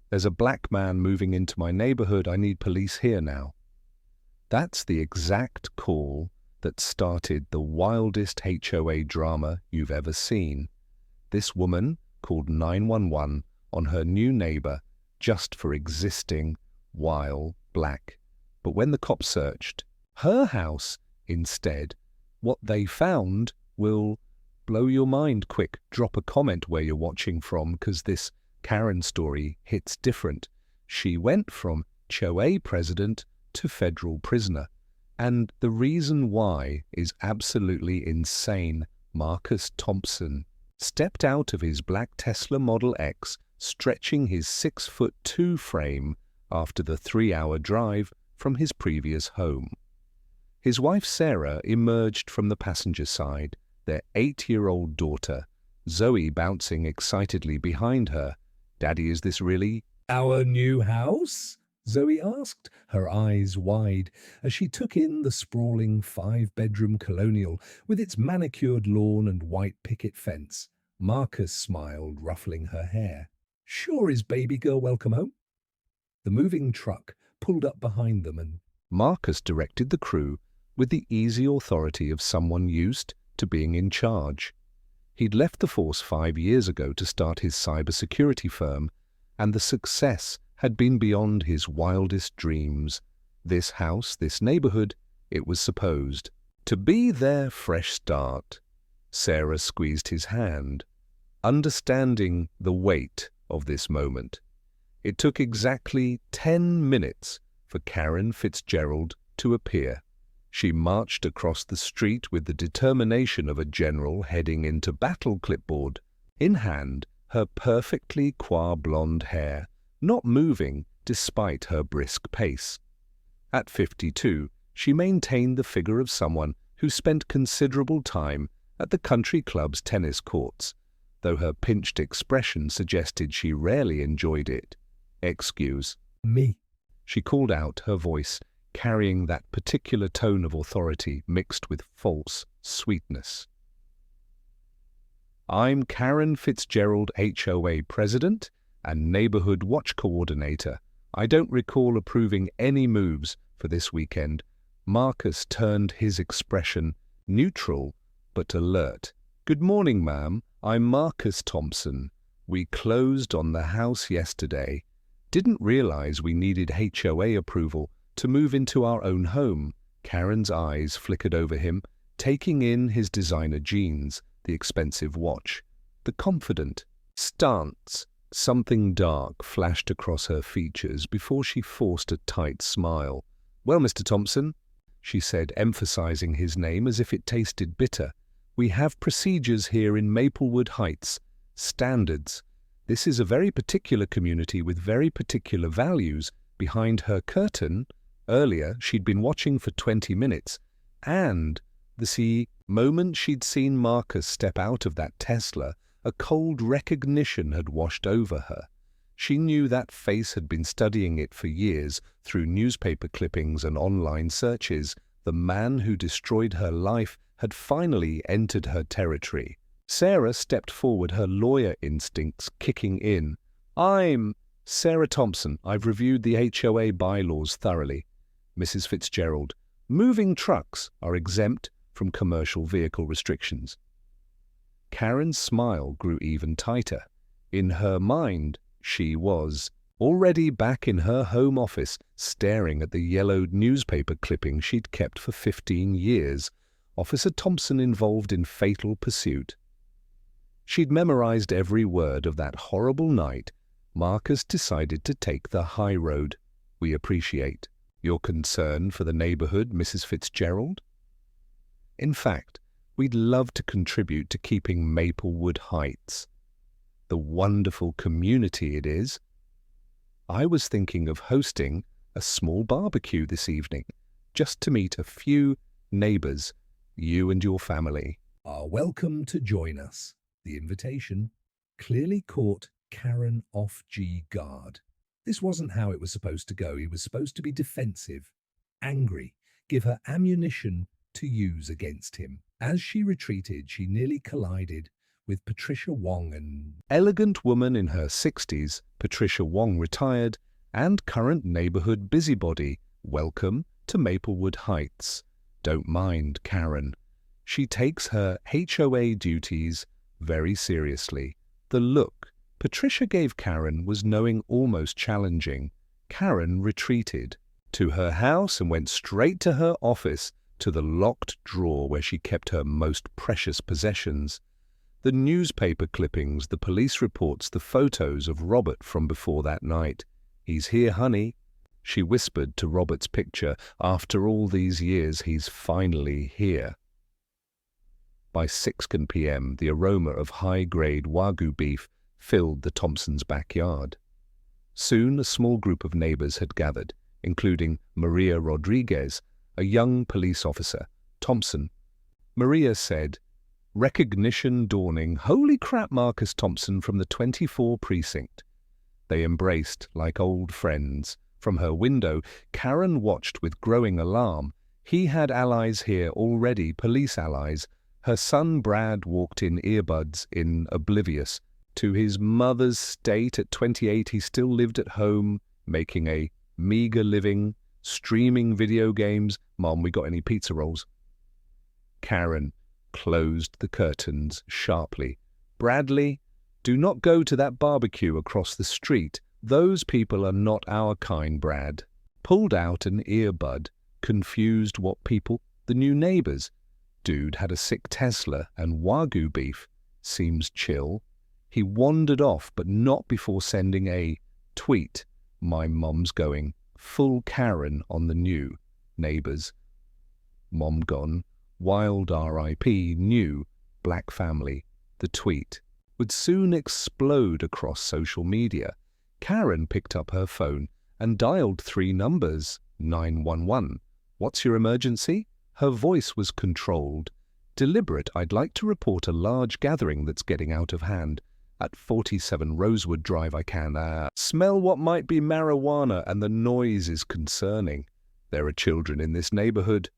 There's a black man moving into my neighborhood. I need police here now. That's the exact call that started the wildest HOA drama you've ever seen. This woman called 911 on her new neighbor just for existing while black. But when the cops searched her house instead, what they found will blow your mind. Quick, drop a comment where you're watching from, because this Karen story hits different. She went from HOA president to federal prisoner. And the reason why is absolutely insane. Marcus Thompson stepped out of his black Tesla Model X, stretching his 6'2" frame after the 3-hour drive from his previous home. His wife Sarah emerged from the passenger side, their 8-year-old daughter, Zoe, bouncing excitedly behind her. "Daddy, is this really our new house?" Zoe asked, her eyes wide, as she took in the sprawling 5-bedroom colonial with its manicured lawn and white picket fence. Marcus smiled, ruffling her hair. "Sure is, baby girl, welcome home." The moving truck pulled up behind them, and Marcus directed the crew with the easy authority of someone used to being in charge. He'd left the force 5 years ago to start his cybersecurity firm, and the success had been beyond his wildest dreams. This house, this neighborhood, it was supposed to be their fresh start. Sarah squeezed his hand, understanding the weight of this moment. It took exactly 10 minutes for Karen Fitzgerald to appear. She marched across the street with the determination of a general heading into battle, clipboard in hand, her perfectly coiffed blonde hair not moving despite her brisk pace. At 52, she maintained the figure of someone who spent considerable time at the country club's tennis courts, though her pinched expression suggested she rarely enjoyed it. "Excuse me," she called out, her voice carrying that particular tone of authority mixed with false sweetness. "I'm Karen Fitzgerald, HOA president and neighborhood watch coordinator. I don't recall approving any moves for this weekend." Marcus turned, his expression neutral but alert. "Good morning, ma'am. I'm Marcus Thompson. We closed on the house yesterday. Didn't realize we needed HOA approval to move into our own home." Karen's eyes flickered over him, taking in his designer jeans, the expensive watch, the confident stance. Something dark flashed across her features before she forced a tight smile. "Well, Mr. Thompson," she said, emphasizing his name as if it tasted bitter, "we have procedures here in Maplewood Heights. Standards. This is a very particular community with very particular values." Behind her curtain, earlier she'd been watching for 20 minutes, and the moment she'd seen Marcus step out of that Tesla, a cold recognition had washed over her. She knew that face, had been studying it for years through newspaper clippings and online searches. The man who destroyed her life had finally entered her territory. Sarah stepped forward, her lawyer instincts kicking in. "I'm Sarah Thompson. I've reviewed the HOA bylaws thoroughly. Mrs. Fitzgerald, moving trucks are exempt from commercial vehicle restrictions." Karen's smile grew even tighter. In her mind, she was already back in her home office, staring at the yellowed newspaper clipping she'd kept for 15 years. Officer Thompson involved in fatal pursuit. She'd memorized every word of that horrible night. Marcus decided to take the high road. "We appreciate your concern for the neighborhood, Mrs. Fitzgerald. In fact, we'd love to contribute to keeping Maplewood Heights the wonderful community it is. I was thinking of hosting a small barbecue this evening, just to meet a few neighbors. You and your family are welcome to join us." The invitation clearly caught Karen off guard. This wasn't how it was supposed to go. He was supposed to be defensive, angry, give her ammunition to use against him. As she retreated, she nearly collided with Patricia Wong, an elegant woman in her 60s. Patricia Wong retired and current neighborhood busybody. Welcome to Maplewood Heights. Don't mind Karen. She takes her HOA duties very seriously. The look Patricia gave Karen was knowing almost challenging. Karen retreated to her house and went straight to her office, to the locked drawer where she kept her most precious possessions. The newspaper clippings, the police reports, the photos of Robert from before that night. "He's here, honey," she whispered to Robert's picture. "After all these years, he's finally here." By 6 p.m., the aroma of high-grade Wagyu beef filled the Thompsons' backyard. Soon a small group of neighbors had gathered, including Maria Rodriguez, a young police officer. Thompson. Maria said, "Recognition dawning. Holy crap, Marcus Thompson from the 24 precinct." They embraced like old friends. From her window, Karen watched with growing alarm. He had allies here already, police allies. Her son Brad walked in, earbuds in, oblivious to his mother's state. At 28, he still lived at home, making a meager living, streaming video games. "Mom, we got any pizza rolls?" Karen closed the curtains sharply. "Bradley, do not go to that barbecue across the street. Those people are not our kind." Brad pulled out an earbud. Confused. What people? The new neighbors. Dude had a sick Tesla and Wagyu beef. Seems chill. He wandered off, but not before sending a tweet. "My mom's going." Full Karen on the new neighbors. "Mom gone. Wild RIP. New black family." The tweet would soon explode across social media. Karen picked up her phone and dialed 3 numbers. 911. "What's your emergency?" Her voice was controlled, deliberate. "I'd like to report a large gathering that's getting out of hand at 47 Rosewood Drive. I can smell what might be marijuana, and the noise is concerning. There are children in this neighborhood."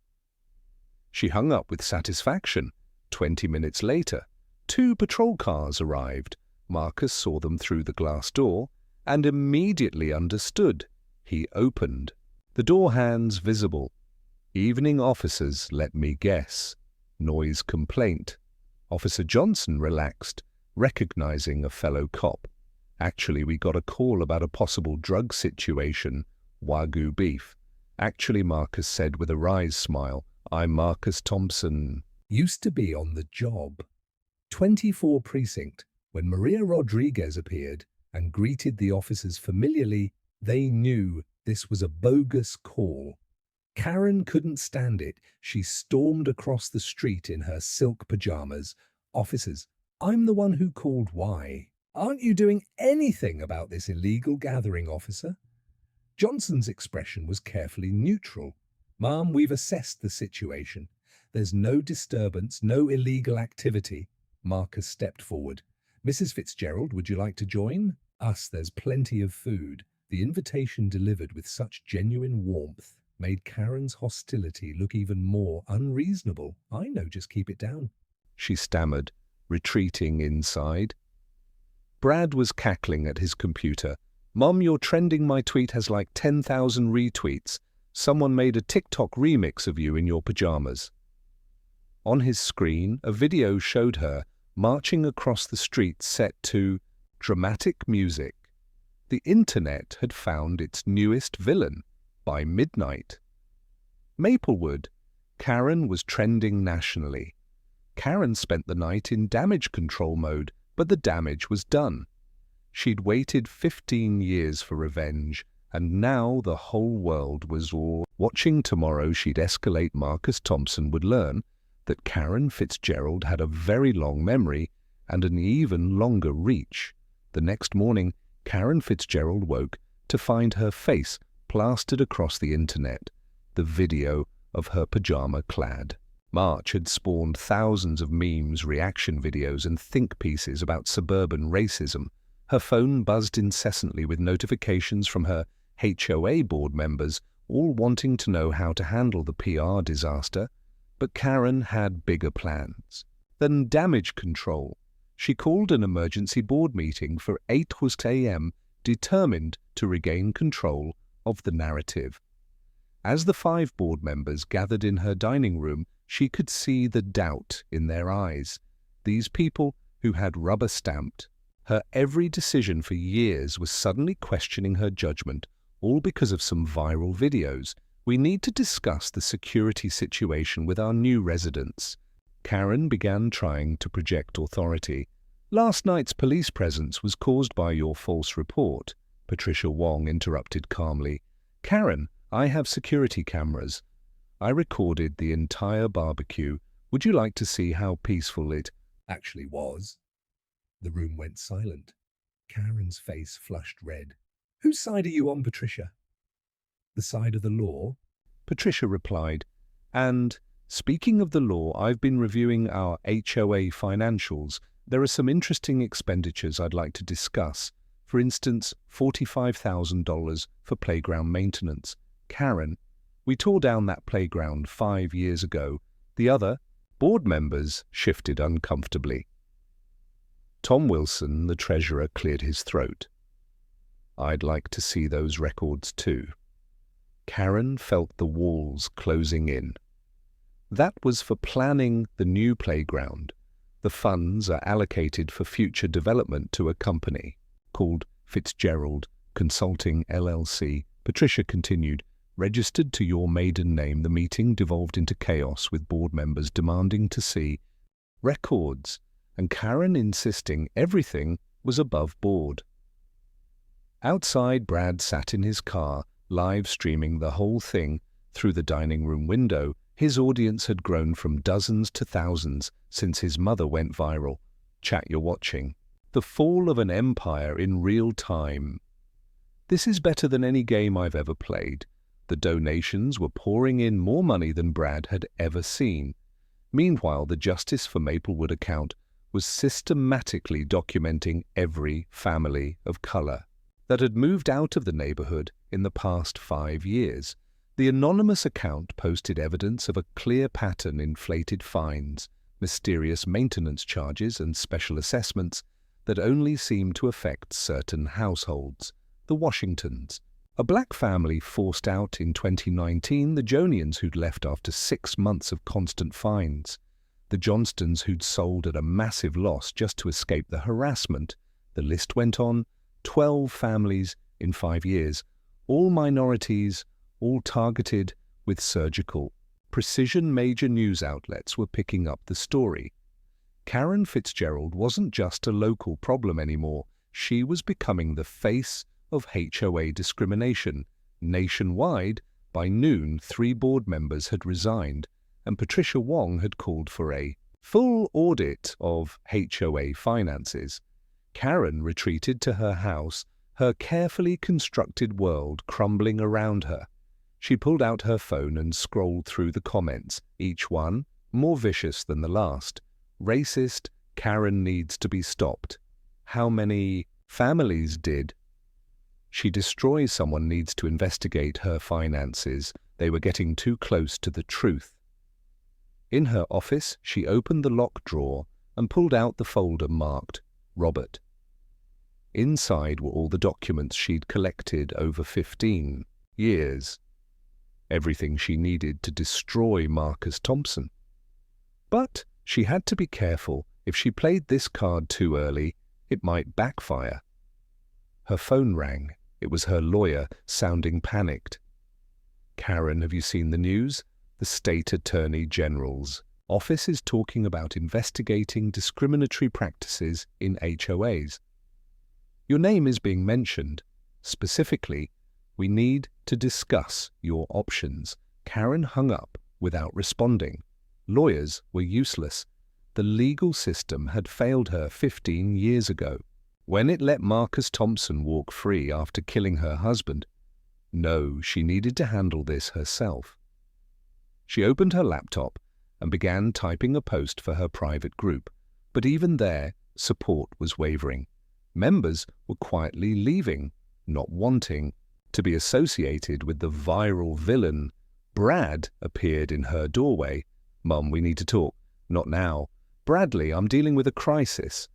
She hung up with satisfaction. 20 minutes later, 2 patrol cars arrived. Marcus saw them through the glass door and immediately understood. He opened. The door hands visible. "Evening officers, let me guess." Noise complaint. Officer Johnson relaxed, recognizing a fellow cop. "Actually, we got a call about a possible drug situation. Wagyu beef." "Actually," Marcus said with a wry smile, "I'm Marcus Thompson. Used to be on the job." 24 precinct. When Maria Rodriguez appeared and greeted the officers familiarly, they knew this was a bogus call. Karen couldn't stand it. She stormed across the street in her silk pajamas. "Officers, I'm the one who called. Why aren't you doing anything about this illegal gathering, officer?" Johnson's expression was carefully neutral. "Ma'am, we've assessed the situation. There's no disturbance, no illegal activity." Marcus stepped forward. "Mrs. Fitzgerald, would you like to join us? There's plenty of food." The invitation, delivered with such genuine warmth, made Karen's hostility look even more unreasonable. "I know, just keep it down," she stammered, retreating inside. Brad was cackling at his computer. "Mom, you're trending. My tweet has like 10,000 retweets. Someone made a TikTok remix of you in your pajamas." On his screen, a video showed her marching across the street set to dramatic music. The internet had found its newest villain by midnight. Maplewood. Karen was trending nationally. Karen spent the night in damage control mode, but the damage was done. She'd waited 15 years for revenge, and now the whole world was watching. Tomorrow she'd escalate. Marcus Thompson would learn that Karen Fitzgerald had a very long memory and an even longer reach. The next morning, Karen Fitzgerald woke to find her face plastered across the internet, the video of her pajama-clad. March had spawned thousands of memes, reaction videos, and think pieces about suburban racism. Her phone buzzed incessantly with notifications from her HOA board members, all wanting to know how to handle the PR disaster. But Karen had bigger plans than damage control. She called an emergency board meeting for 8 a.m., determined to regain control of the narrative. As the 5 board members gathered in her dining room, she could see the doubt in their eyes. These people who had rubber-stamped her every decision for years was suddenly questioning her judgment, all because of some viral videos. We need to discuss the security situation with our new residents. Karen began trying to project authority. Last night's police presence was caused by your false report, Patricia Wong interrupted calmly. Karen, I have security cameras. I recorded the entire barbecue. Would you like to see how peaceful it actually was? The room went silent. Karen's face flushed red. Whose side are you on, Patricia? The side of the law, Patricia replied. And, speaking of the law, I've been reviewing our HOA financials. There are some interesting expenditures I'd like to discuss. For instance, $45,000 for playground maintenance. Karen, we tore down that playground 5 years ago. The other board members shifted uncomfortably. Tom Wilson, the treasurer, cleared his throat. I'd like to see those records too. Karen felt the walls closing in. That was for planning the new playground. The funds are allocated for future development to a company called Fitzgerald Consulting LLC. Patricia continued, registered to your maiden name. The meeting devolved into chaos with board members demanding to see records and Karen insisting everything was above board. Outside, Brad sat in his car, live streaming the whole thing through the dining room window. His audience had grown from dozens to thousands since his mother went viral. Chat you're watching. The fall of an empire in real time. This is better than any game I've ever played. The donations were pouring in more money than Brad had ever seen. Meanwhile, the Justice for Maplewood account was systematically documenting every family of color that had moved out of the neighborhood in the past 5 years. The anonymous account posted evidence of a clear pattern: inflated fines, mysterious maintenance charges, and special assessments that only seemed to affect certain households. The Washingtons, a black family forced out in 2019, the Jonians who'd left after 6 months of constant fines, the Johnstons who'd sold at a massive loss just to escape the harassment. The list went on. 12 families in 5 years, all minorities, all targeted with surgical precision. Major news outlets were picking up the story. Karen Fitzgerald wasn't just a local problem anymore. She was becoming the face of HOA discrimination. Nationwide, by noon, 3 board members had resigned, and Patricia Wong had called for a full audit of HOA finances. Karen retreated to her house, her carefully constructed world crumbling around her. She pulled out her phone and scrolled through the comments, each one more vicious than the last. Racist, Karen needs to be stopped. How many families did? She destroys someone needs to investigate her finances. They were getting too close to the truth. In her office, she opened the lock drawer and pulled out the folder marked Robert. Inside were all the documents she'd collected over 15 years. Everything she needed to destroy Marcus Thompson. But she had to be careful. If she played this card too early, it might backfire. Her phone rang. It was her lawyer, sounding panicked. Karen, have you seen the news? The State Attorney General's office is talking about investigating discriminatory practices in HOAs. Your name is being mentioned. Specifically, we need to discuss your options. Karen hung up without responding. Lawyers were useless. The legal system had failed her 15 years ago, when it let Marcus Thompson walk free after killing her husband. No, she needed to handle this herself. She opened her laptop and began typing a post for her private group, but even there, support was wavering. Members were quietly leaving, not wanting to be associated with the viral villain. Brad appeared in her doorway. Mum, we need to talk. Not now. Bradley, I'm dealing with a crisis.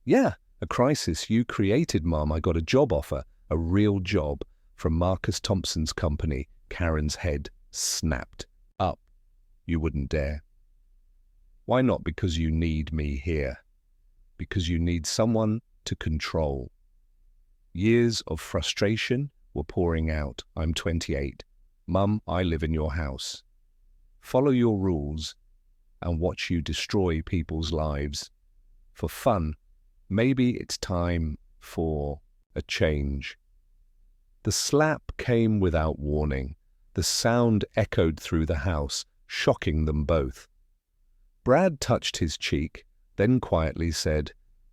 Yeah, a crisis you created, Mom. I got a job offer, a real job, from Marcus Thompson's company. Karen's head snapped. Up. You wouldn't dare. Why not? Because you need me here. Because you need someone to control. Years of frustration were pouring out. I'm 28. Mum, I live in your house. Follow your rules and watch you destroy people's lives. For fun, maybe it's time for a change. The slap came without warning. The sound echoed through the house, shocking them both. Brad touched his cheek, then quietly said,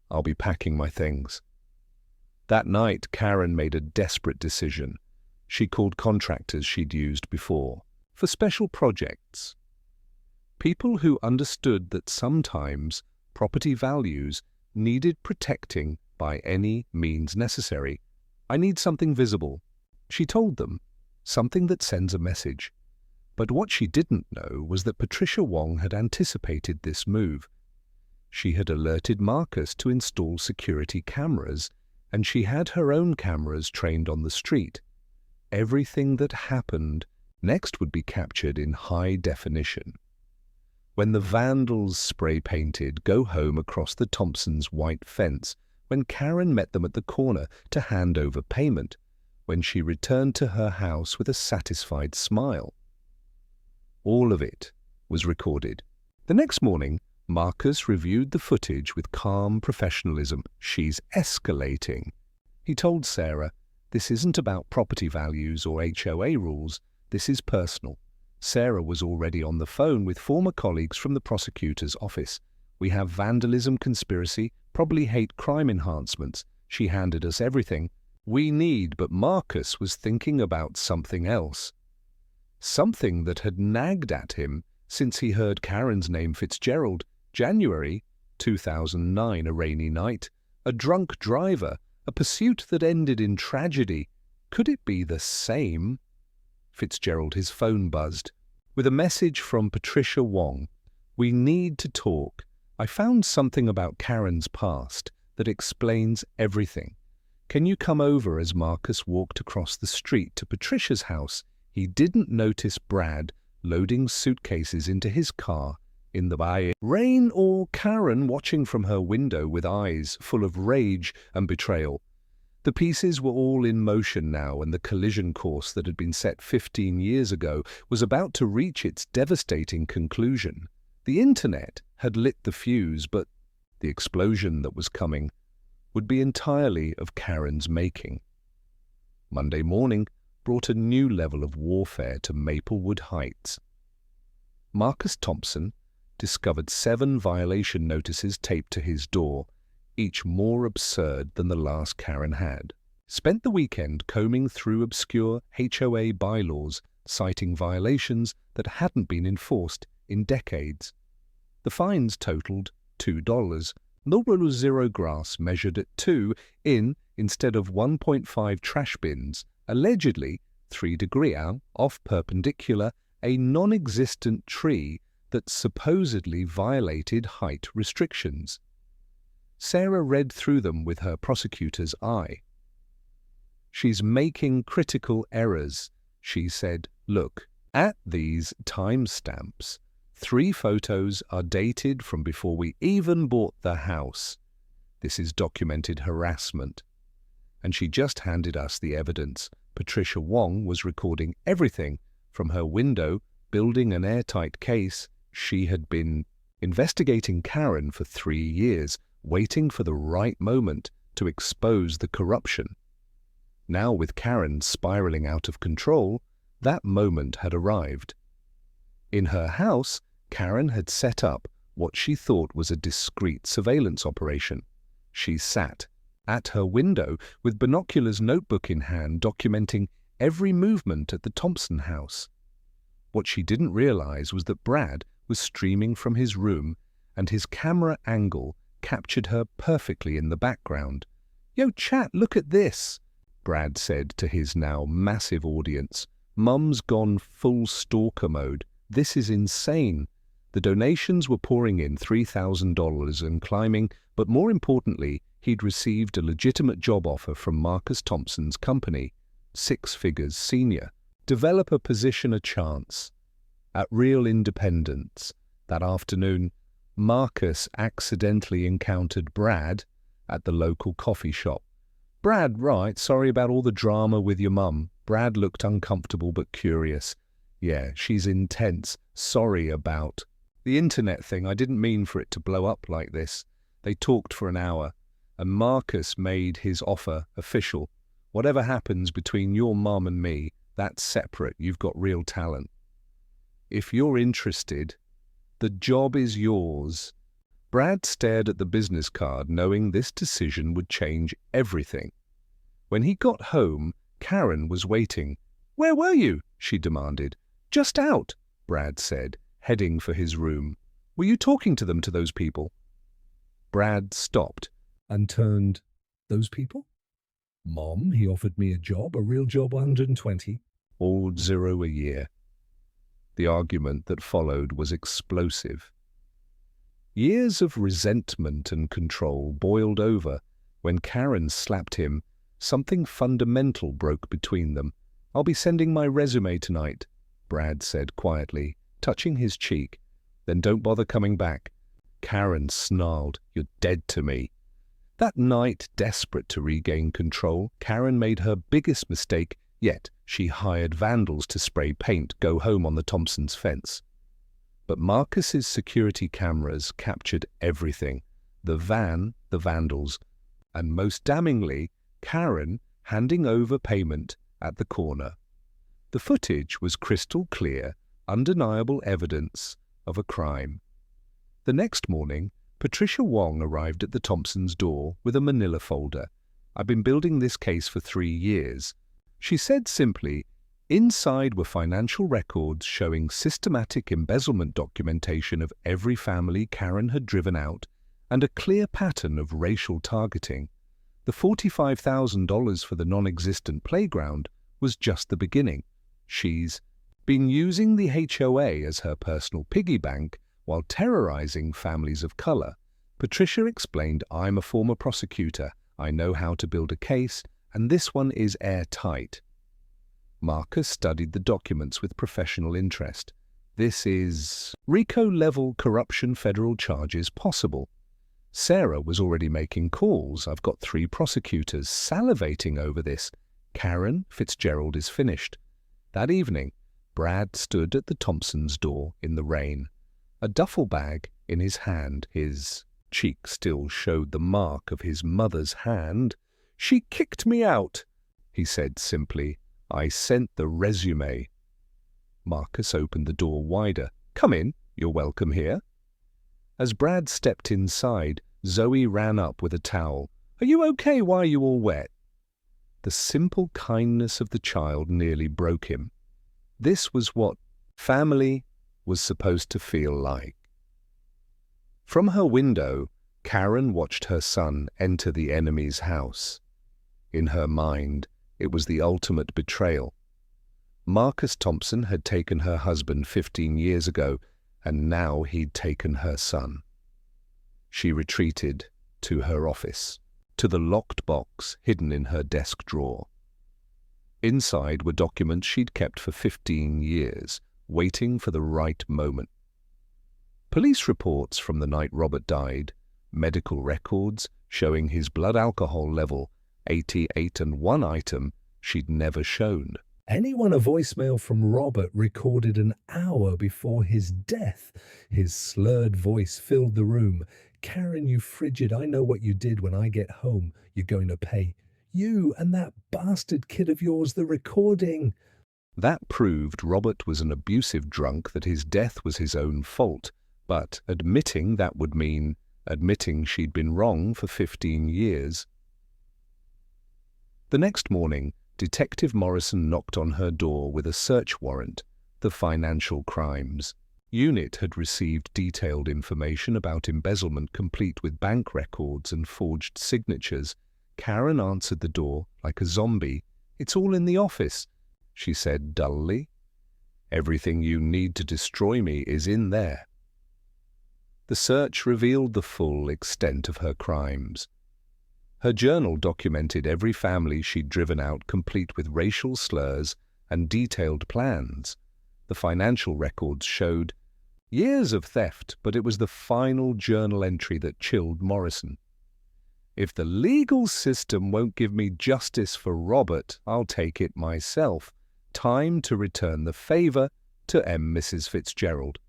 I'll be packing my things. That night, Karen made a desperate decision. She called contractors she'd used before for special projects. People who understood that sometimes property values needed protecting by any means necessary. I need something visible, she told them, something that sends a message. But what she didn't know was that Patricia Wong had anticipated this move. She had alerted Marcus to install security cameras, and she had her own cameras trained on the street. Everything that happened next would be captured in high definition. When the vandals spray-painted Go Home across the Thompsons' white fence, when Karen met them at the corner to hand over payment, when she returned to her house with a satisfied smile. All of it was recorded. The next morning, Marcus reviewed the footage with calm professionalism. She's escalating. He told Sarah, this isn't about property values or HOA rules. This is personal. Sarah was already on the phone with former colleagues from the prosecutor's office. We have vandalism, conspiracy, probably hate crime enhancements. She handed us everything we need, but Marcus was thinking about something else. Something that had nagged at him since he heard Karen's name, Fitzgerald. January 2009, a rainy night, a drunk driver, a pursuit that ended in tragedy. Could it be the same? Fitzgerald, his phone buzzed. With a message from Patricia Wong. We need to talk. I found something about Karen's past that explains everything. Can you come over? As Marcus walked across the street to Patricia's house, he didn't notice Brad loading suitcases into his car in the bay. Rain or Karen watching from her window with eyes full of rage and betrayal. The pieces were all in motion now, and the collision course that had been set 15 years ago was about to reach its devastating conclusion. The internet had lit the fuse, but the explosion that was coming would be entirely of Karen's making. Monday morning brought a new level of warfare to Maplewood Heights. Marcus Thompson discovered 7 violation notices taped to his door, each more absurd than the last Karen had. Spent the weekend combing through obscure HOA bylaws, citing violations that hadn't been enforced in decades. The fines totaled $2. No zero grass measured at 2 in instead of 1.5 trash bins, allegedly 3 degrees off perpendicular, a non-existent tree that supposedly violated height restrictions. Sarah read through them with her prosecutor's eye. She's making critical errors, she said. Look, at these timestamps, 3 photos are dated from before we even bought the house. This is documented harassment. And she just handed us the evidence. Patricia Wong was recording everything from her window, building an airtight case. She had been investigating Karen for 3 years, waiting for the right moment to expose the corruption. Now, with Karen spiraling out of control, that moment had arrived. In her house, Karen had set up what she thought was a discreet surveillance operation. She sat at her window with binoculars, notebook in hand, documenting every movement at the Thompson house. What she didn't realize was that Brad was streaming from his room, and his camera angle captured her perfectly in the background. "Yo, chat, look at this," Brad said to his now massive audience. "Mum's gone full stalker mode. This is insane." The donations were pouring in $3,000 and climbing, but more importantly, he'd received a legitimate job offer from Marcus Thompson's company, 6 figures senior. Developer position a chance. At Real Independence, that afternoon, Marcus accidentally encountered Brad at the local coffee shop. "Brad, right, sorry about all the drama with your mum." Brad looked uncomfortable but curious. "Yeah, she's intense. Sorry about the internet thing. I didn't mean for it to blow up like this." They talked for an hour, and Marcus made his offer official. "Whatever happens between your mum and me, that's separate. You've got real talent. If you're interested, the job is yours." Brad stared at the business card, knowing this decision would change everything. When he got home, Karen was waiting. "Where were you?" she demanded. "Just out," Brad said, heading for his room. "Were you talking to those people?" Brad stopped and turned. "Those people? Mom, he offered me a job, a real job, 120. All 0 a year." The argument that followed was explosive. Years of resentment and control boiled over. When Karen slapped him, something fundamental broke between them. "I'll be sending my resume tonight," Brad said quietly, touching his cheek. "Then don't bother coming back." Karen snarled, "You're dead to me." That night, desperate to regain control, Karen made her biggest mistake yet. She hired vandals to spray paint, go home on the Thompsons' fence. But Marcus's security cameras captured everything: the van, the vandals, and most damningly, Karen handing over payment at the corner. The footage was crystal clear, undeniable evidence of a crime. The next morning, Patricia Wong arrived at the Thompsons' door with a manila folder. "I've been building this case for 3 years. She said simply. Inside were financial records showing systematic embezzlement documentation of every family Karen had driven out and a clear pattern of racial targeting. The $45,000 for the non-existent playground was just the beginning. She's been using the HOA as her personal piggy bank while terrorizing families of color. Patricia explained, "I'm a former prosecutor. I know how to build a case, and this one is airtight." Marcus studied the documents with professional interest. "This is RICO-level corruption, federal charges possible." Sarah was already making calls. "I've got 3 prosecutors salivating over this. Karen Fitzgerald is finished." That evening, Brad stood at the Thompsons' door in the rain, a duffel bag in his hand. His cheek still showed the mark of his mother's hand. "She kicked me out," he said simply. "I sent the resume." Marcus opened the door wider. "Come in. You're welcome here." As Brad stepped inside, Zoe ran up with a towel. "Are you okay? Why are you all wet?" The simple kindness of the child nearly broke him. This was what family was supposed to feel like. From her window, Karen watched her son enter the enemy's house. In her mind, it was the ultimate betrayal. Marcus Thompson had taken her husband 15 years ago, and now he'd taken her son. She retreated to her office, to the locked box hidden in her desk drawer. Inside were documents she'd kept for 15 years, waiting for the right moment. Police reports from the night Robert died, medical records showing his blood alcohol level 88 and one item she'd never shown. Anyone a voicemail from Robert recorded an hour before his death. His slurred voice filled the room. "Karen, you frigid, I know what you did. When I get home, you're going to pay. You and that bastard kid of yours the recording." That proved Robert was an abusive drunk, that his death was his own fault. But admitting that would mean admitting she'd been wrong for 15 years. The next morning, Detective Morrison knocked on her door with a search warrant, the financial crimes. Unit had received detailed information about embezzlement complete with bank records and forged signatures. Karen answered the door like a zombie. "It's all in the office," she said dully. "Everything you need to destroy me is in there." The search revealed the full extent of her crimes. Her journal documented every family she'd driven out, complete with racial slurs and detailed plans. The financial records showed years of theft, but it was the final journal entry that chilled Morrison. "If the legal system won't give me justice for Robert, I'll take it myself. Time to return the favor to Mrs. Fitzgerald."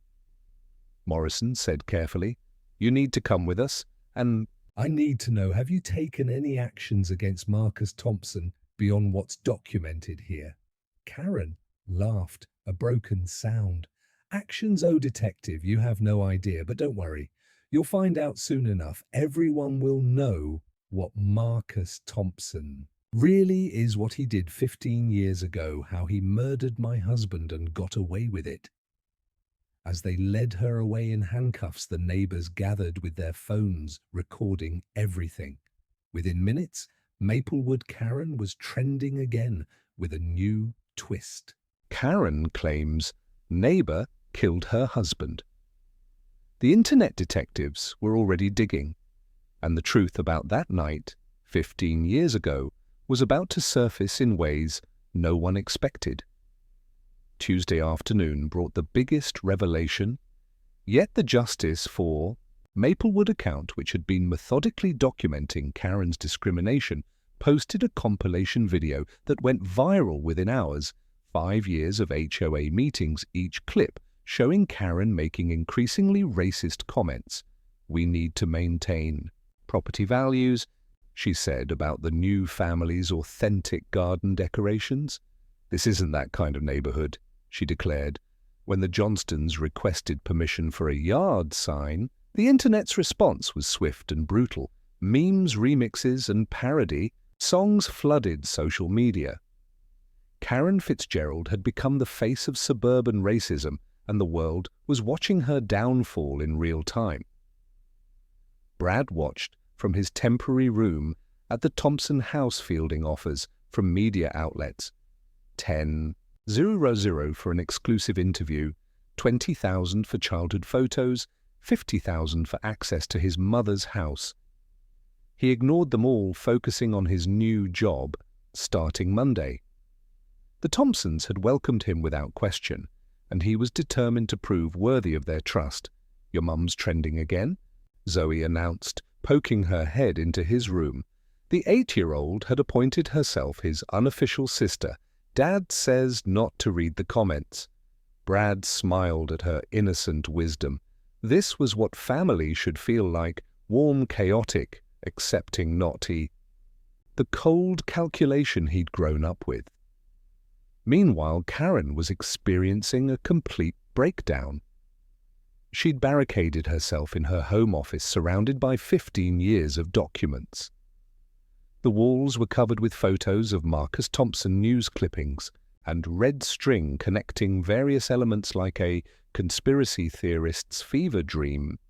Morrison said carefully, "You need to come with us, and I need to know, have you taken any actions against Marcus Thompson beyond what's documented here?" Karen laughed, a broken sound. "Actions, oh detective, you have no idea, but don't worry. You'll find out soon enough. Everyone will know what Marcus Thompson really is, what he did 15 years ago, how he murdered my husband and got away with it." As they led her away in handcuffs, the neighbors gathered with their phones, recording everything. Within minutes, Maplewood Karen was trending again with a new twist. Karen claims neighbor killed her husband. The internet detectives were already digging, and the truth about that night, 15 years ago, was about to surface in ways no one expected. Tuesday afternoon brought the biggest revelation yet. The Justice for Maplewood account, which had been methodically documenting Karen's discrimination, posted a compilation video that went viral within hours. 5 years of HOA meetings, each clip showing Karen making increasingly racist comments. "We need to maintain property values," she said about the new family's authentic garden decorations. "This isn't that kind of neighborhood," she declared. When the Johnstons requested permission for a yard sign, the internet's response was swift and brutal. Memes, remixes, and parody songs flooded social media. Karen Fitzgerald had become the face of suburban racism, and the world was watching her downfall in real time. Brad watched from his temporary room at the Thompson house, fielding offers from media outlets. 10,000 for an exclusive interview, 20,000 for childhood photos, 50,000 for access to his mother's house. He ignored them all, focusing on his new job, starting Monday. The Thompsons had welcomed him without question, and he was determined to prove worthy of their trust. "Your mum's trending again," Zoe announced, poking her head into his room. The 8-year-old had appointed herself his unofficial sister. "Dad says not to read the comments." Brad smiled at her innocent wisdom. This was what family should feel like: warm, chaotic, accepting, naughty. The cold calculation he'd grown up with. Meanwhile, Karen was experiencing a complete breakdown. She'd barricaded herself in her home office, surrounded by 15 years of documents. The walls were covered with photos of Marcus Thompson news clippings and red string connecting various elements like a conspiracy theorist's fever dream.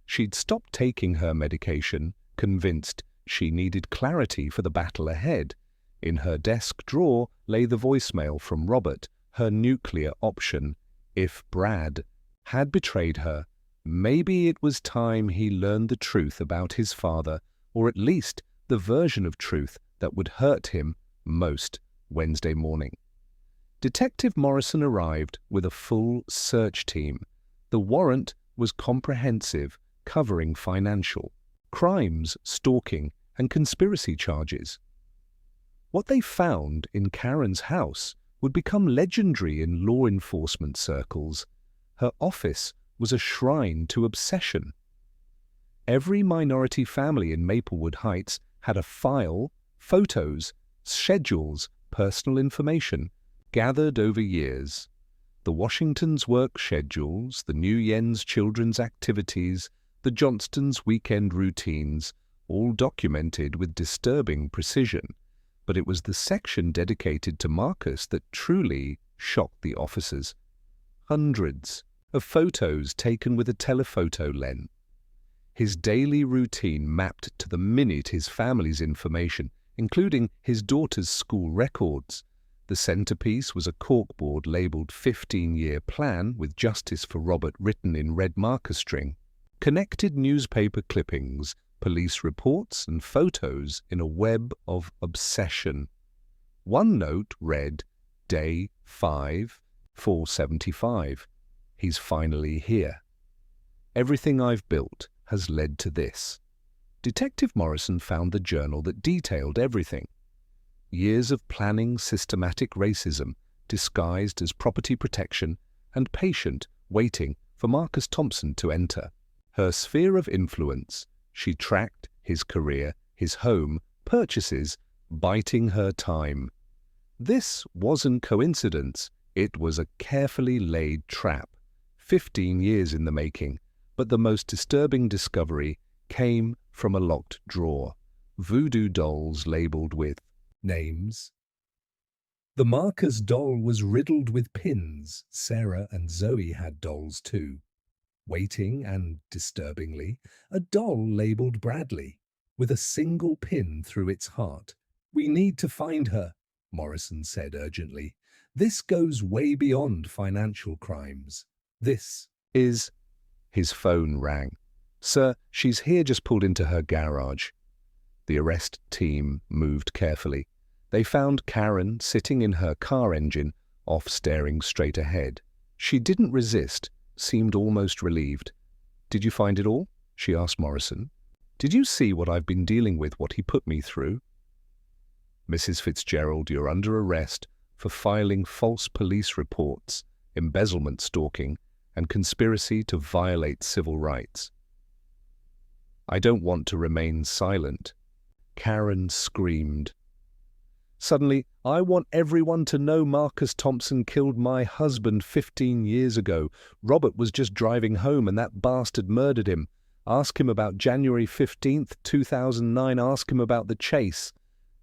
She'd stopped taking her medication, convinced she needed clarity for the battle ahead. In her desk drawer lay the voicemail from Robert, her nuclear option. If Brad had betrayed her, maybe it was time he learned the truth about his father, or at least the version of truth that would hurt him most. Wednesday morning, Detective Morrison arrived with a full search team. The warrant was comprehensive, covering financial, crimes, stalking, and conspiracy charges. What they found in Karen's house would become legendary in law enforcement circles. Her office was a shrine to obsession. Every minority family in Maplewood Heights had a file, photos, schedules, personal information, gathered over years. The Washingtons' work schedules, the New Yen's children's activities, the Johnstons' weekend routines, all documented with disturbing precision. But it was the section dedicated to Marcus that truly shocked the officers. Hundreds of photos taken with a telephoto lens. His daily routine mapped to the minute his family's information, including his daughter's school records. The centerpiece was a corkboard labeled 15-year plan with justice for Robert written in red marker string. connected newspaper clippings, police reports and photos in a web of obsession. One note read, Day 5, 475. He's finally here. Everything I've built has led to this. Detective Morrison found the journal that detailed everything. Years of planning systematic racism, disguised as property protection, and patient waiting for Marcus Thompson to enter. Her sphere of influence, she tracked his career, his home, purchases, biding her time. This wasn't coincidence, it was a carefully laid trap, 15 years in the making, but the most disturbing discovery came from a locked drawer, voodoo dolls labeled with names. The Marcus doll was riddled with pins. Sarah and Zoe had dolls too. Waiting and, disturbingly, a doll labeled Bradley, with a single pin through its heart. "We need to find her," Morrison said urgently. "This goes way beyond financial crimes. This is—" His phone rang. "Sir, she's here, just pulled into her garage." The arrest team moved carefully. They found Karen sitting in her car engine, off staring straight ahead. She didn't resist, seemed almost relieved. "Did you find it all?" she asked Morrison. "Did you see what I've been dealing with, what he put me through?" "Mrs. Fitzgerald, you're under arrest for filing false police reports, embezzlement stalking, and conspiracy to violate civil rights." "I don't want to remain silent," Karen screamed. Suddenly, "I want everyone to know Marcus Thompson killed my husband 15 years ago. Robert was just driving home and that bastard murdered him. Ask him about January 15th, 2009. Ask him about the chase.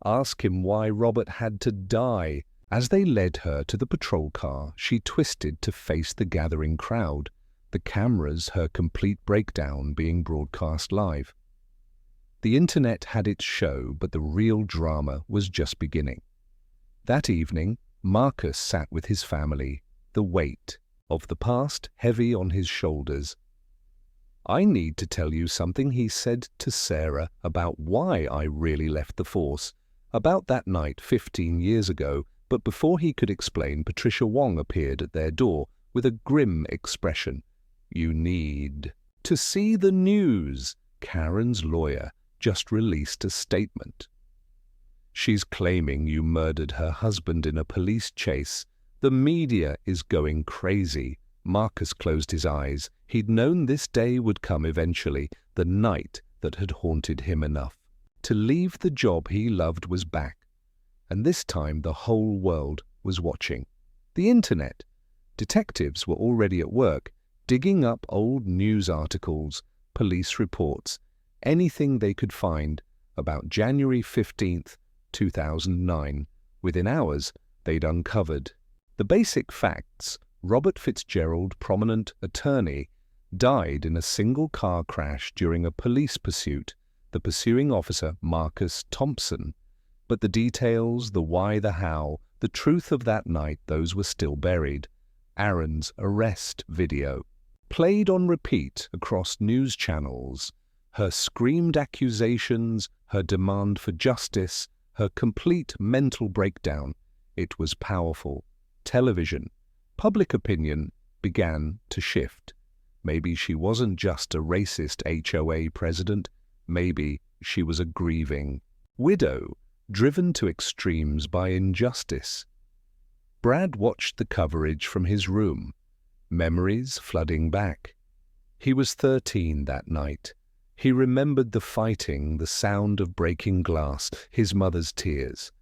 Ask him why Robert had to die." As they led her to the patrol car, she twisted to face the gathering crowd, the cameras, her complete breakdown being broadcast live. The internet had its show, but the real drama was just beginning. That evening, Marcus sat with his family, the weight of the past heavy on his shoulders. "I need to tell you something," he said to Sarah, "about why I really left the force, about that night 15 years ago." But before he could explain, Patricia Wong appeared at their door with a grim expression. "You need to see the news." Karen's lawyer just released a statement. "She's claiming you murdered her husband in a police chase. The media is going crazy." Marcus closed his eyes. He'd known this day would come eventually, the night that had haunted him enough. To leave the job he loved was back. And this time the whole world was watching. The internet. Detectives were already at work, digging up old news articles, police reports, anything they could find about January 15th, 2009. Within hours, they'd uncovered the basic facts. Robert Fitzgerald, prominent attorney, died in a single car crash during a police pursuit. The pursuing officer, Marcus Thompson. But the details, the why, the how, the truth of that night, those were still buried. Aaron's arrest video, played on repeat across news channels. Her screamed accusations, her demand for justice, her complete mental breakdown. It was powerful. Television, public opinion began to shift. Maybe she wasn't just a racist HOA president. Maybe she was a grieving widow, driven to extremes by injustice. Brad watched the coverage from his room, memories flooding back. He was 13 that night. He remembered the fighting, the sound of breaking glass, his mother's tears.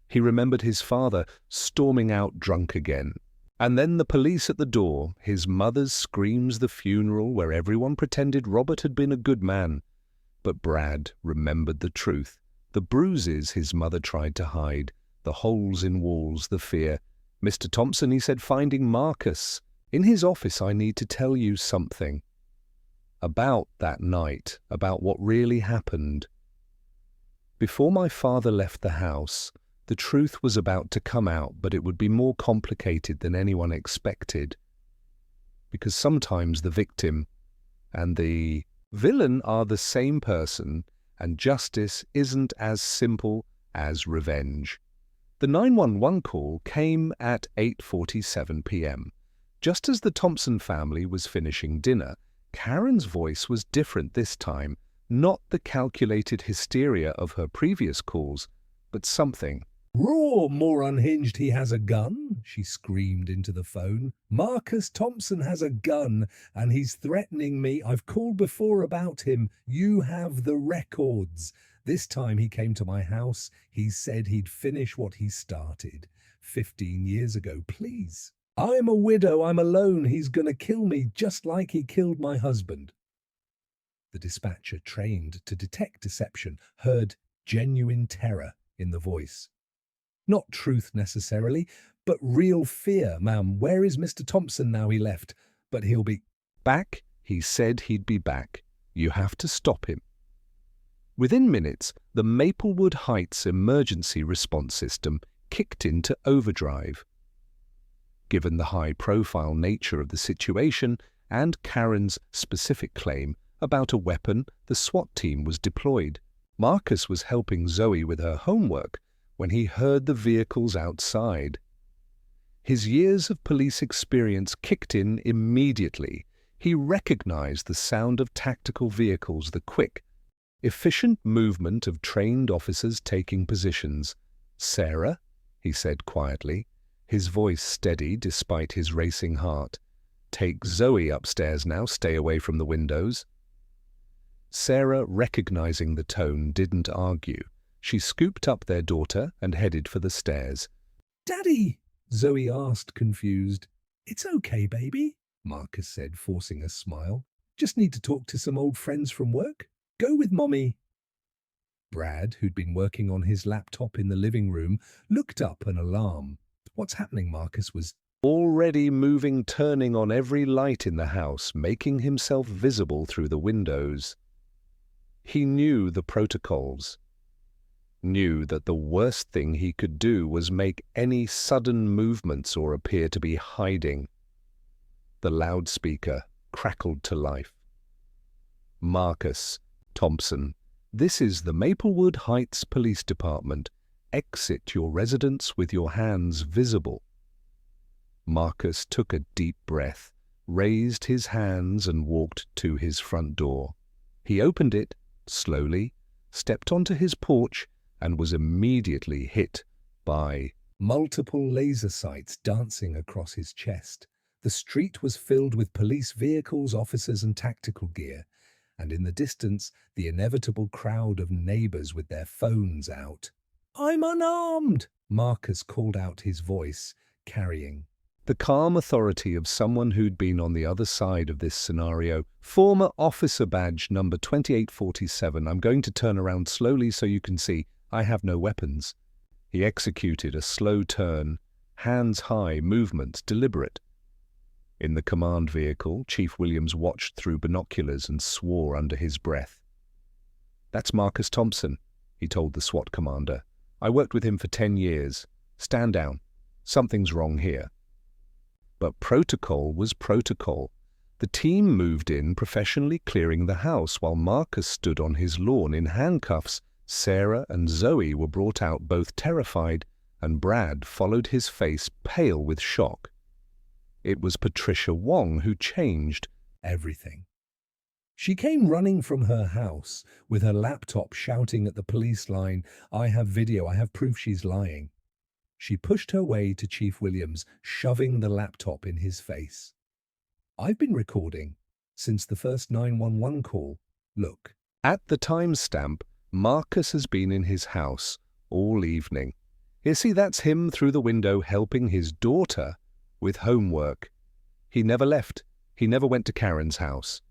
He remembered his father storming out drunk again. And then the police at the door, his mother's screams, the funeral where everyone pretended Robert had been a good man. But Brad remembered the truth. The bruises his mother tried to hide, the holes in walls, the fear. "Mr. Thompson," he said, finding Marcus in his office, "I need to tell you something about that night, about what really happened. Before my father left the house, the truth was about to come out, but it would be more complicated than anyone expected. Because sometimes the victim and the villain are the same person, and justice isn't as simple as revenge. The 911 call came at 8:47 p.m. Just as the Thompson family was finishing dinner, Karen's voice was different this time, not the calculated hysteria of her previous calls, but something. "Raw, more unhinged, he has a gun," she screamed into the phone. "Marcus Thompson has a gun, and he's threatening me. I've called before about him. You have the records. This time he came to my house. He said he'd finish what he started 15 years ago. Please. I'm a widow. I'm alone. He's gonna kill me just like he killed my husband." The dispatcher, trained to detect deception, heard genuine terror in the voice. Not truth necessarily, but real fear. "Ma'am, where is Mr. Thompson now? He left, but he'll be Back? He said he'd be back. You have to stop him." Within minutes, the Maplewood Heights emergency response system kicked into overdrive. Given the high-profile nature of the situation and Karen's specific claim about a weapon, the SWAT team was deployed. Marcus was helping Zoe with her homework when he heard the vehicles outside. His years of police experience kicked in immediately. He recognized the sound of tactical vehicles, the quick, efficient movement of trained officers taking positions. "Sarah," he said quietly, his voice steady despite his racing heart. "Take Zoe upstairs now, stay away from the windows." Sarah, recognizing the tone, didn't argue. She scooped up their daughter and headed for the stairs. "Daddy," Zoe asked, confused. "It's okay, baby," Marcus said, forcing a smile. "Just need to talk to some old friends from work. Go with Mommy." Brad, who'd been working on his laptop in the living room, looked up in alarm. "What's happening?" Marcus was already moving, turning on every light in the house, making himself visible through the windows. He knew the protocols. Knew that the worst thing he could do was make any sudden movements or appear to be hiding. The loudspeaker crackled to life. "Marcus Thompson, this is the Maplewood Heights Police Department. Exit your residence with your hands visible." Marcus took a deep breath, raised his hands and walked to his front door. He opened it slowly, stepped onto his porch, and was immediately hit by multiple laser sights dancing across his chest. The street was filled with police vehicles, officers, and tactical gear, and in the distance, the inevitable crowd of neighbors with their phones out. "I'm unarmed," Marcus called out, his voice carrying the calm authority of someone who'd been on the other side of this scenario. "Former officer badge number 2847. I'm going to turn around slowly so you can see. I have no weapons." He executed a slow turn, hands high, movements deliberate. In the command vehicle, Chief Williams watched through binoculars and swore under his breath. "That's Marcus Thompson," he told the SWAT commander. "I worked with him for 10 years. Stand down. Something's wrong here." But protocol was protocol. The team moved in, professionally clearing the house, while Marcus stood on his lawn in handcuffs. Sarah and Zoe were brought out, both terrified, and Brad followed, his face pale with shock. It was Patricia Wong who changed everything. She came running from her house with her laptop, shouting at the police line, "I have video, I have proof she's lying." She pushed her way to Chief Williams, shoving the laptop in his face. "I've been recording since the first 911 call. Look." At the timestamp, Marcus has been in his house all evening. You see, that's him through the window helping his daughter with homework. He never left. He never went to Karen's house.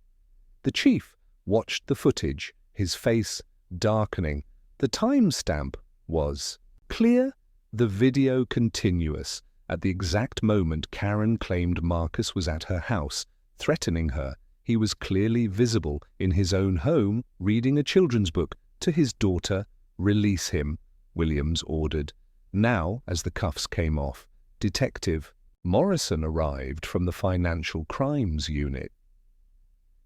The chief watched the footage, his face darkening. The timestamp was clear, the video continuous. At the exact moment Karen claimed Marcus was at her house, threatening her, he was clearly visible in his own home, reading a children's book to his daughter. "Release him," Williams ordered. Now, as the cuffs came off, Detective Morrison arrived from the Financial Crimes Unit.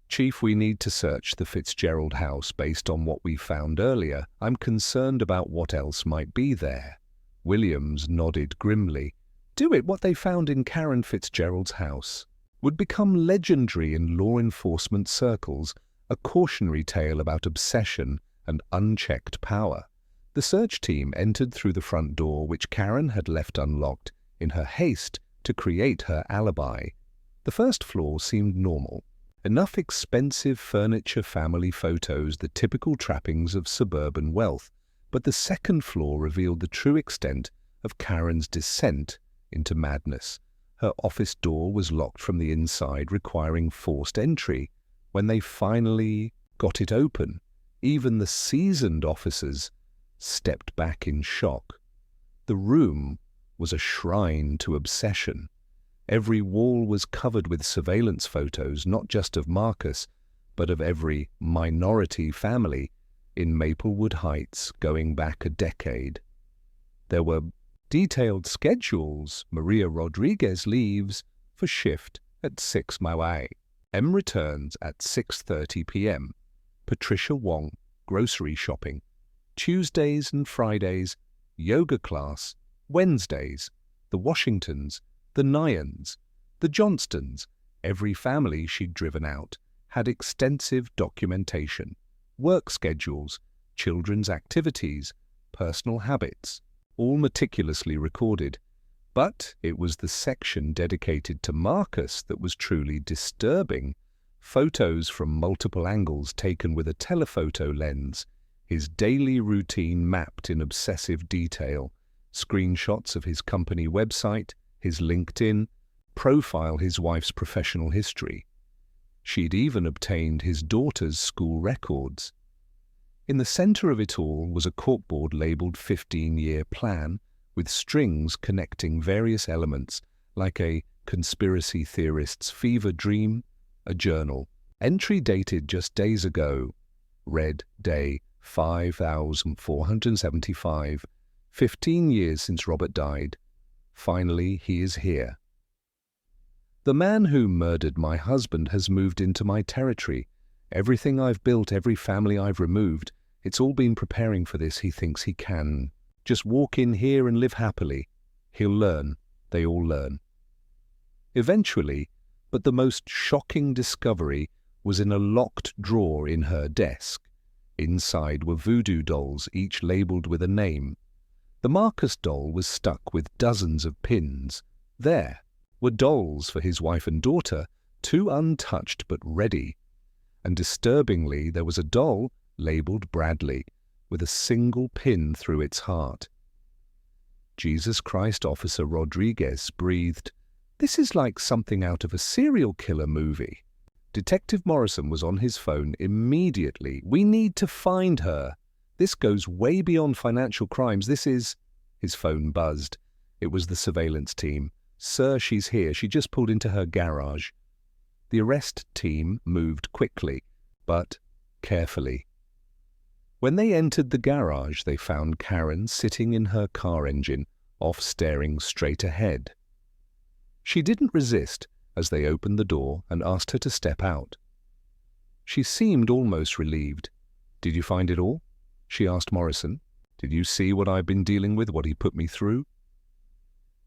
Chief, we need to search the Fitzgerald house based on what we found earlier. I'm concerned about what else might be there. Williams nodded grimly. Do it. What they found in Karen Fitzgerald's house would become legendary in law enforcement circles, a cautionary tale about obsession and unchecked power. The search team entered through the front door, which Karen had left unlocked in her haste to create her alibi. The first floor seemed normal. Enough expensive furniture, family photos, the typical trappings of suburban wealth. But the second floor revealed the true extent of Karen's descent into madness. Her office door was locked from the inside, requiring forced entry. When they finally got it open, even the seasoned officers stepped back in shock. The room was a shrine to obsession. Every wall was covered with surveillance photos, not just of Marcus, but of every minority family in Maplewood Heights going back a decade. There were detailed schedules. Maria Rodriguez leaves for shift at 6 m, returns at 6:30 p.m. Patricia Wong, grocery shopping. Tuesdays and Fridays, yoga class. Wednesdays, the Washingtons, the Nyans, the Johnstons. Every family she'd driven out had extensive documentation, work schedules, children's activities, personal habits, all meticulously recorded. But it was the section dedicated to Marcus that was truly disturbing. Photos from multiple angles taken with a telephoto lens, his daily routine mapped in obsessive detail, screenshots of his company website, his LinkedIn profile, his wife's professional history. She'd even obtained his daughter's school records. In the center of it all was a corkboard labeled 15-year plan, with strings connecting various elements, like a conspiracy theorist's fever dream. A journal, entry dated just days ago, read day 5475, 15 years since Robert died. Finally, he is here. The man who murdered my husband has moved into my territory. Everything I've built, every family I've removed, it's all been preparing for this. He thinks he can just walk in here and live happily. He'll learn. They all learn. Eventually, but the most shocking discovery was in a locked drawer in her desk. Inside were voodoo dolls, each labeled with a name. The Marcus doll was stuck with dozens of pins. There were dolls for his wife and daughter, two untouched but ready. And disturbingly, there was a doll labeled Bradley, with a single pin through its heart. Jesus Christ, Officer Rodriguez breathed. This is like something out of a serial killer movie. Detective Morrison was on his phone immediately. We need to find her. This goes way beyond financial crimes. This is... His phone buzzed. It was the surveillance team. Sir, she's here. She just pulled into her garage. The arrest team moved quickly, but carefully. When they entered the garage, they found Karen sitting in her car engine, off staring straight ahead. She didn't resist as they opened the door and asked her to step out. She seemed almost relieved. Did you find it all? She asked Morrison. Did you see what I've been dealing with, what he put me through?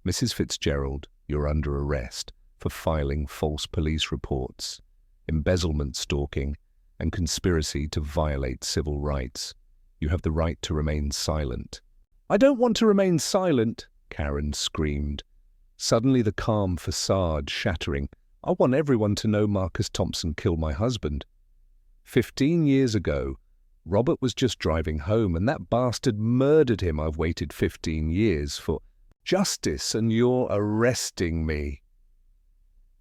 Mrs. Fitzgerald, you're under arrest for filing false police reports, embezzlement, stalking, and conspiracy to violate civil rights. You have the right to remain silent. I don't want to remain silent, Karen screamed. Suddenly the calm facade shattering. I want everyone to know Marcus Thompson killed my husband. 15 years ago, Robert was just driving home and that bastard murdered him. I've waited 15 years for justice and you're arresting me.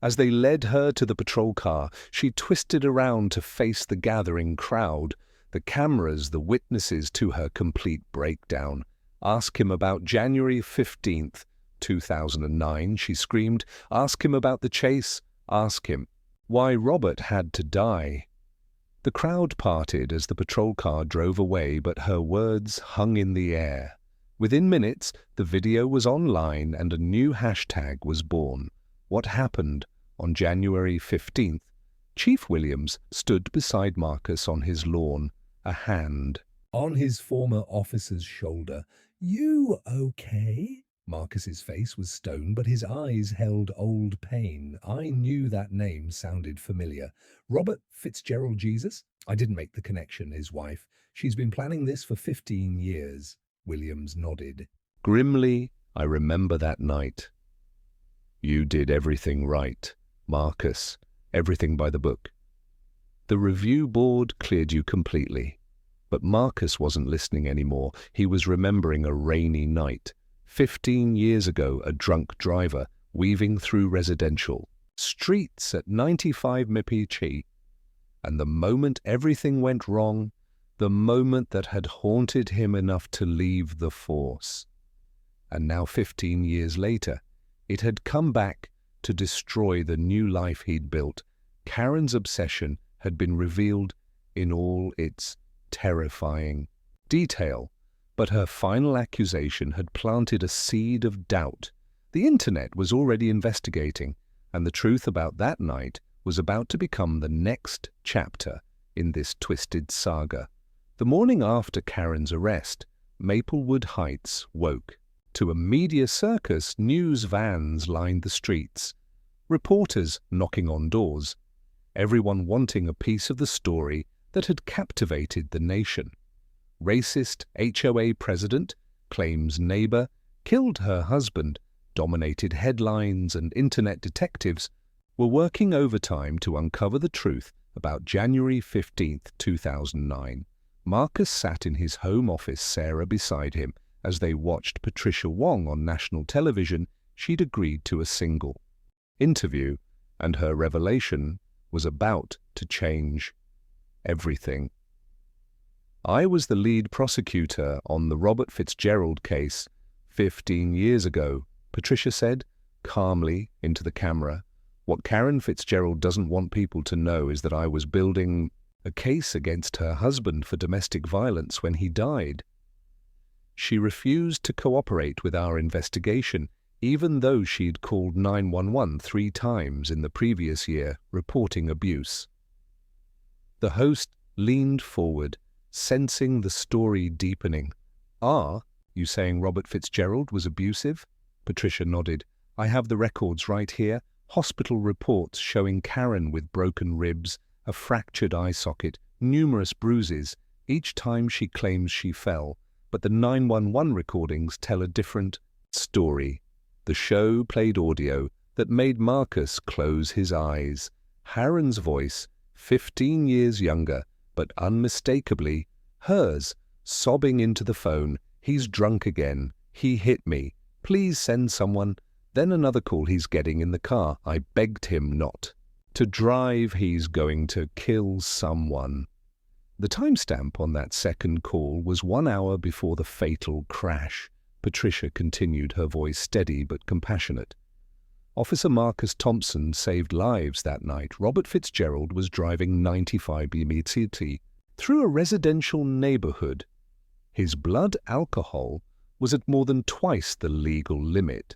As they led her to the patrol car, she twisted around to face the gathering crowd, the cameras, the witnesses to her complete breakdown. Ask him about January 15th, 2009, she screamed. Ask him about the chase. Ask him why Robert had to die. The crowd parted as the patrol car drove away, but her words hung in the air. Within minutes, the video was online and a new hashtag was born. What happened on January 15th Chief Williams stood beside Marcus on his lawn, a hand on his former officer's shoulder. "You okay?" Marcus's face was stone, but his eyes held old pain. I knew that name sounded familiar. Robert Fitzgerald Jesus? I didn't make the connection, his wife. She's been planning this for 15 years. Williams nodded. Grimly, I remember that night. You did everything right, Marcus, everything by the book. The review board cleared you completely. But Marcus wasn't listening anymore. He was remembering a rainy night. 15 years ago, a drunk driver weaving through residential streets at 95 Mph. And the moment everything went wrong, the moment that had haunted him enough to leave the force. And now 15 years later, it had come back to destroy the new life he'd built. Karen's obsession had been revealed in all its terrifying detail, but her final accusation had planted a seed of doubt. The internet was already investigating, and the truth about that night was about to become the next chapter in this twisted saga. The morning after Karen's arrest, Maplewood Heights woke to a media circus. News vans lined the streets, reporters knocking on doors, everyone wanting a piece of the story that had captivated the nation. Racist HOA president claims neighbor killed her husband, dominated headlines, and internet detectives were working overtime to uncover the truth about January 15th, 2009. Marcus sat in his home office, Sarah beside him. As they watched Patricia Wong on national television, she'd agreed to a single interview, and her revelation was about to change everything. I was the lead prosecutor on the Robert Fitzgerald case 15 years ago, Patricia said, calmly into the camera. What Karen Fitzgerald doesn't want people to know is that I was building a case against her husband for domestic violence when he died. She refused to cooperate with our investigation, even though she'd called 911 3 times in the previous year, reporting abuse. The host leaned forward, sensing the story deepening. Are you saying Robert Fitzgerald was abusive? Patricia nodded. I have the records right here. Hospital reports showing Karen with broken ribs, a fractured eye socket, numerous bruises, each time she claims she fell. But the 911 recordings tell a different story. The show played audio that made Marcus close his eyes. Karen's voice, 15 years younger, but unmistakably hers, sobbing into the phone. He's drunk again. He hit me. Please send someone. Then another call. He's getting in the car. I begged him not to drive. He's going to kill someone. The timestamp on that second call was 1 hour before the fatal crash. Patricia continued, her voice steady but compassionate. Officer Marcus Thompson saved lives that night. Robert Fitzgerald was driving 95 mph through a residential neighborhood. His blood alcohol was at more than twice the legal limit.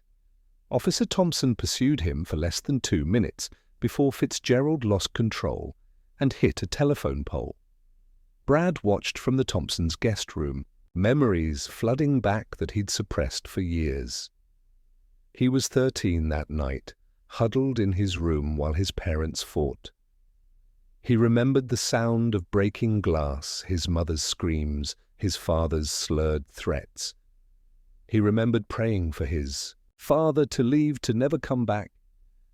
Officer Thompson pursued him for less than 2 minutes before Fitzgerald lost control and hit a telephone pole. Brad watched from the Thompsons' guest room, memories flooding back that he'd suppressed for years. He was 13 that night, huddled in his room while his parents fought. He remembered the sound of breaking glass, his mother's screams, his father's slurred threats. He remembered praying for his father to leave, to never come back,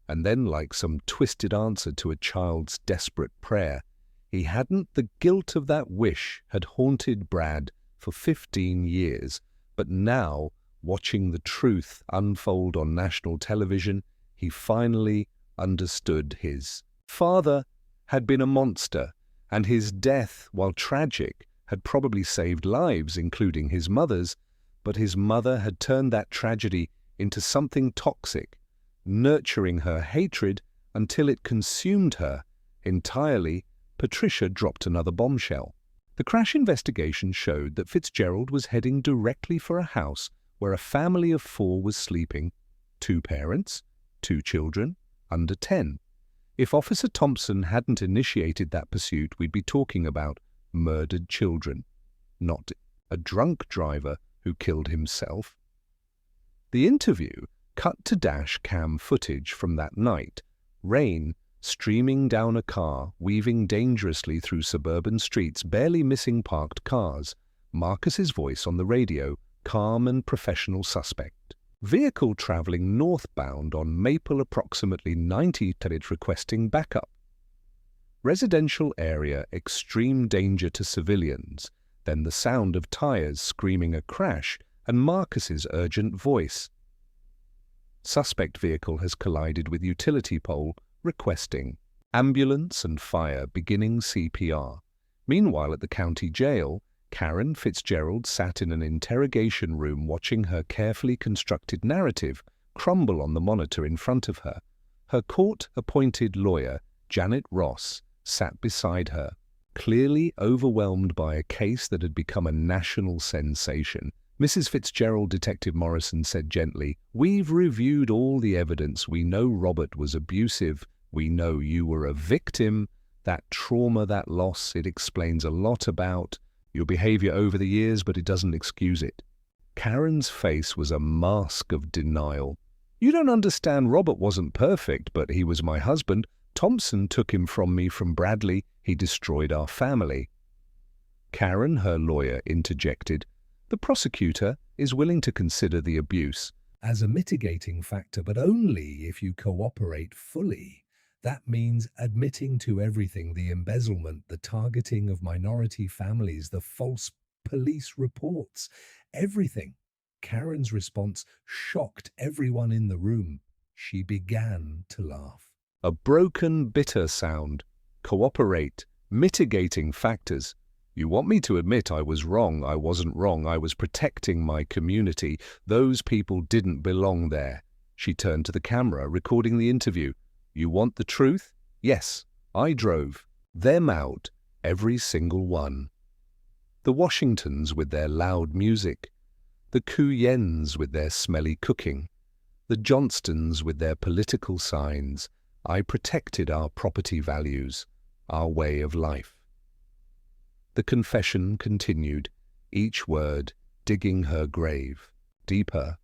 and then, like some twisted answer to a child's desperate prayer, he hadn't. The guilt of that wish had haunted Brad for 15 years, but now, watching the truth unfold on national television, he finally understood. His father had been a monster, and his death, while tragic, had probably saved lives, including his mother's, but his mother had turned that tragedy into something toxic, nurturing her hatred until it consumed her entirely. Patricia dropped another bombshell. The crash investigation showed that Fitzgerald was heading directly for a house where a family of 4 was sleeping, 2 parents, 2 children, under 10. If Officer Thompson hadn't initiated that pursuit, we'd be talking about murdered children, not a drunk driver who killed himself. The interview cut to dash cam footage from that night. Rain streaming down a car, weaving dangerously through suburban streets, barely missing parked cars. Marcus's voice on the radio, calm and professional suspect. Vehicle traveling northbound on Maple, approximately 90 Tirade, requesting backup. Residential area, extreme danger to civilians. Then the sound of tires screaming a crash and Marcus's urgent voice. Suspect vehicle has collided with utility pole, requesting. Ambulance and fire beginning CPR. Meanwhile, at the county jail, Karen Fitzgerald sat in an interrogation room watching her carefully constructed narrative crumble on the monitor in front of her. Her court-appointed lawyer, Janet Ross, sat beside her, clearly overwhelmed by a case that had become a national sensation. Mrs. Fitzgerald, Detective Morrison said gently, "We've reviewed all the evidence. We know Robert was abusive. We know you were a victim. That trauma, that loss, it explains a lot about your behavior over the years, but it doesn't excuse it." Karen's face was a mask of denial. "You don't understand. Robert wasn't perfect, but he was my husband. Thompson took him from me from Bradley. He destroyed our family." Karen, her lawyer, interjected, "The prosecutor is willing to consider the abuse as a mitigating factor, but only if you cooperate fully. That means admitting to everything: the embezzlement, the targeting of minority families, the false police reports, everything." Karen's response shocked everyone in the room. She began to laugh. A broken, bitter sound. Cooperate. Mitigating factors. You want me to admit I was wrong. I wasn't wrong. I was protecting my community. Those people didn't belong there. She turned to the camera, recording the interview. You want the truth? Yes, I drove them out, every single one. The Washingtons with their loud music, the Kuyens with their smelly cooking, the Johnstons with their political signs. I protected our property values, our way of life. The confession continued, each word digging her grave deeper.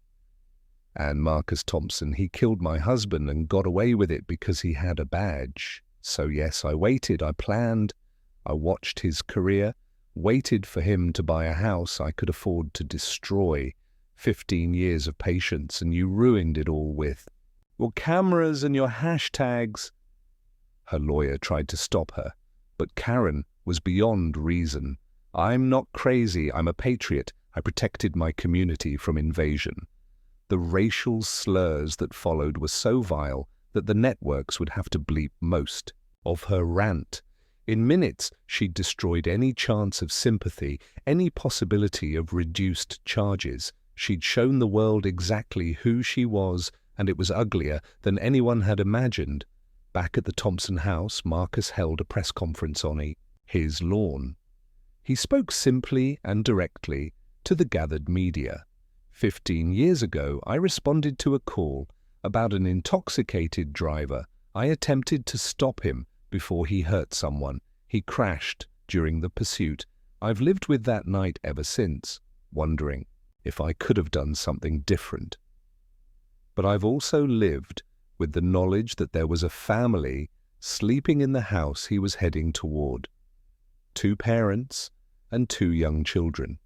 "And Marcus Thompson, he killed my husband and got away with it because he had a badge. So yes, I waited, I planned, I watched his career, waited for him to buy a house I could afford to destroy. 15 years of patience, and you ruined it all with your cameras and your hashtags." Her lawyer tried to stop her, but Karen was beyond reason. "I'm not crazy. I'm a patriot. I protected my community from invasion." The racial slurs that followed were so vile that the networks would have to bleep most of her rant. In minutes, she'd destroyed any chance of sympathy, any possibility of reduced charges. She'd shown the world exactly who she was, and it was uglier than anyone had imagined. Back at the Thompson house, Marcus held a press conference on his lawn. He spoke simply and directly to the gathered media. 15 years ago, I responded to a call about an intoxicated driver. I attempted to stop him before he hurt someone. He crashed during the pursuit. I've lived with that night ever since, wondering if I could have done something different. But I've also lived with the knowledge that there was a family sleeping in the house he was heading toward. 2 parents and 2 young children.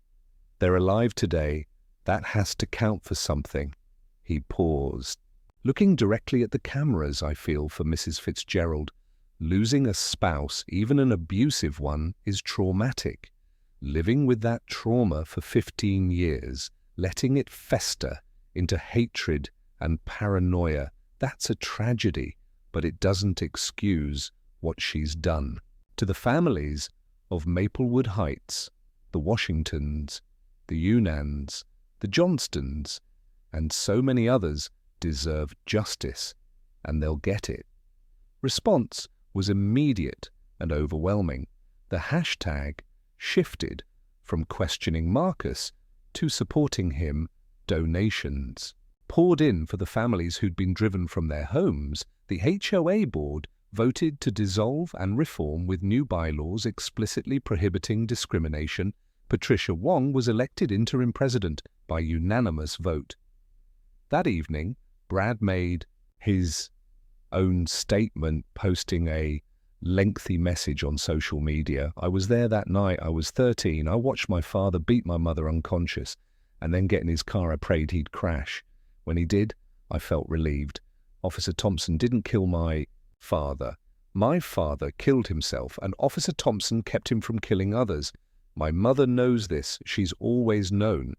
They're alive today. That has to count for something. He paused, looking directly at the cameras. I feel for Mrs. Fitzgerald. Losing a spouse, even an abusive one, is traumatic. Living with that trauma for 15 years, letting it fester into hatred and paranoia, that's a tragedy, but it doesn't excuse what she's done. To the families of Maplewood Heights, the Washingtons, the Unans, the Johnstons, and so many others deserve justice, and they'll get it. Response was immediate and overwhelming. The hashtag shifted from questioning Marcus to supporting him. Donations poured in for the families who'd been driven from their homes. The HOA board voted to dissolve and reform with new bylaws explicitly prohibiting discrimination, Patricia Wong was elected interim president by unanimous vote. That evening, Brad made his own statement, posting a lengthy message on social media. "I was there that night. I was 13. I watched my father beat my mother unconscious and then get in his car. I prayed he'd crash. When he did, I felt relieved. Officer Thompson didn't kill my father. My father killed himself, and Officer Thompson kept him from killing others. My mother knows this. She's always known.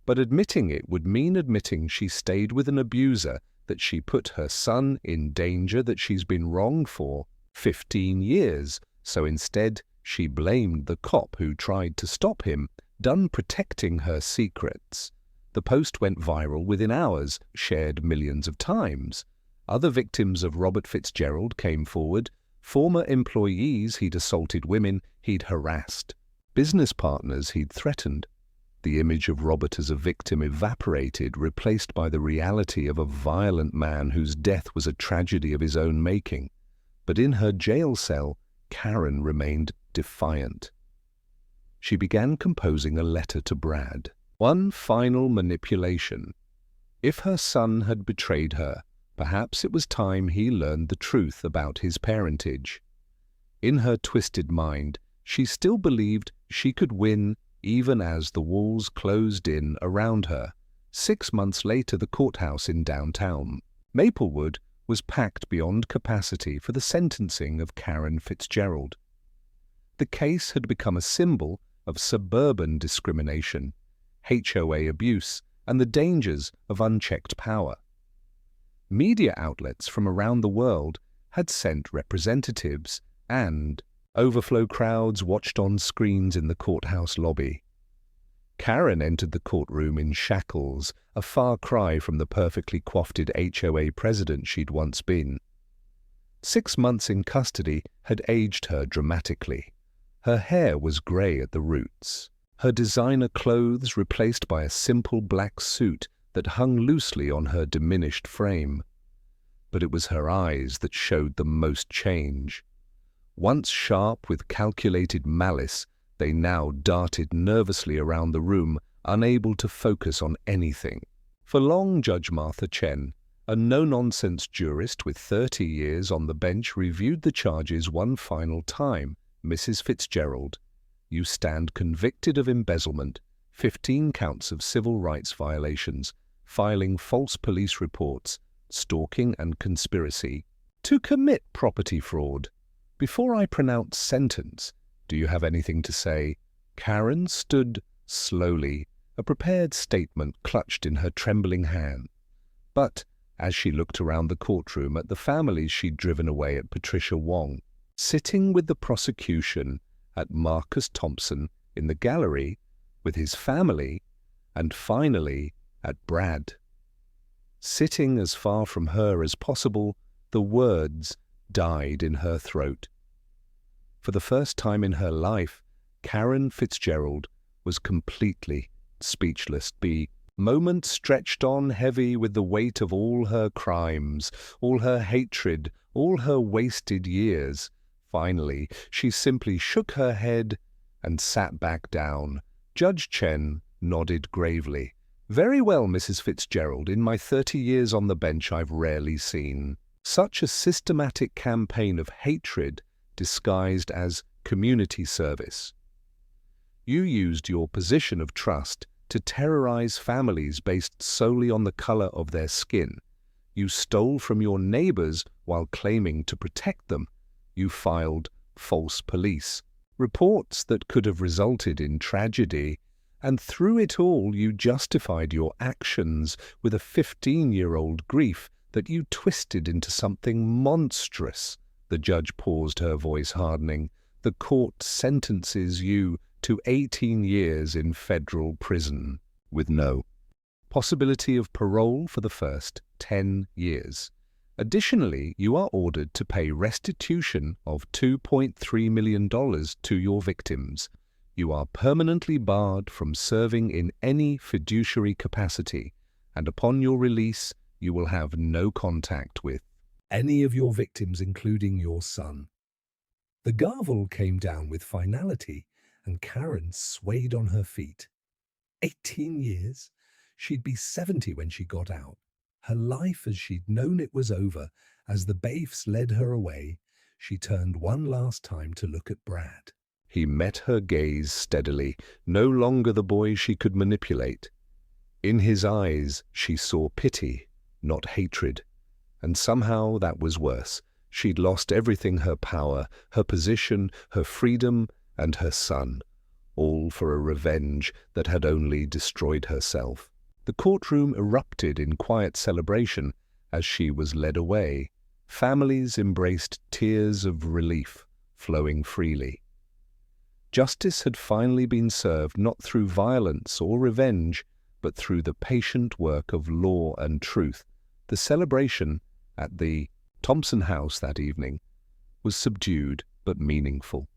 But admitting it would mean admitting she stayed with an abuser, that she put her son in danger, that she's been wrong for 15 years. So instead, she blamed the cop who tried to stop him, done protecting her secrets." The post went viral within hours, shared millions of times. Other victims of Robert Fitzgerald came forward, former employees he'd assaulted, women he'd harassed, business partners he'd threatened. The image of Robert as a victim evaporated, replaced by the reality of a violent man whose death was a tragedy of his own making. But in her jail cell, Karen remained defiant. She began composing a letter to Brad. One final manipulation. If her son had betrayed her, perhaps it was time he learned the truth about his parentage. In her twisted mind, she still believed she could win even as the walls closed in around her. 6 months later, the courthouse in downtown Maplewood was packed beyond capacity for the sentencing of Karen Fitzgerald. The case had become a symbol of suburban discrimination, HOA abuse, and the dangers of unchecked power. Media outlets from around the world had sent representatives, and overflow crowds watched on screens in the courthouse lobby. Karen entered the courtroom in shackles, a far cry from the perfectly coiffed HOA president she'd once been. 6 months in custody had aged her dramatically. Her hair was grey at the roots, her designer clothes replaced by a simple black suit that hung loosely on her diminished frame. But it was her eyes that showed the most change. Once sharp with calculated malice, they now darted nervously around the room, unable to focus on anything. For long, Judge Martha Chen, a no-nonsense jurist with 30 years on the bench, reviewed the charges one final time. "Mrs. Fitzgerald, you stand convicted of embezzlement, 15 counts of civil rights violations, filing false police reports, stalking and conspiracy to commit property fraud. Before I pronounce sentence, do you have anything to say?" Karen stood slowly, a prepared statement clutched in her trembling hand. But as she looked around the courtroom at the families she'd driven away, at Patricia Wong, sitting with the prosecution, at Marcus Thompson in the gallery with his family, and finally at Brad, sitting as far from her as possible, the words died in her throat. For the first time in her life, Karen Fitzgerald was completely speechless. The moment stretched on heavy with the weight of all her crimes, all her hatred, all her wasted years. Finally, she simply shook her head and sat back down. Judge Chen nodded gravely. "Very well, Mrs. Fitzgerald. In my 30 years on the bench, I've rarely seen such a systematic campaign of hatred disguised as community service. You used your position of trust to terrorize families based solely on the color of their skin. You stole from your neighbors while claiming to protect them. You filed false police reports that could have resulted in tragedy. And through it all, you justified your actions with a 15-year-old grief that you twisted into something monstrous." The judge paused, her voice hardening. "The court sentences you to 18 years in federal prison with no possibility of parole for the first 10 years. Additionally, you are ordered to pay restitution of $2.3 million to your victims. You are permanently barred from serving in any fiduciary capacity, and upon your release, you will have no contact with any of your victims, including your son." The gavel came down with finality, and Karen swayed on her feet. 18 years? She'd be 70 when she got out. Her life as she'd known it was over. As the baifs led her away, she turned one last time to look at Brad. He met her gaze steadily, no longer the boy she could manipulate. In his eyes she saw pity, not hatred. And somehow that was worse. She'd lost everything: her power, her position, her freedom, and her son. All for a revenge that had only destroyed herself. The courtroom erupted in quiet celebration as she was led away. Families embraced tears of relief, flowing freely. Justice had finally been served, not through violence or revenge, but through the patient work of law and truth. The celebration at the Thompson house that evening was subdued but meaningful.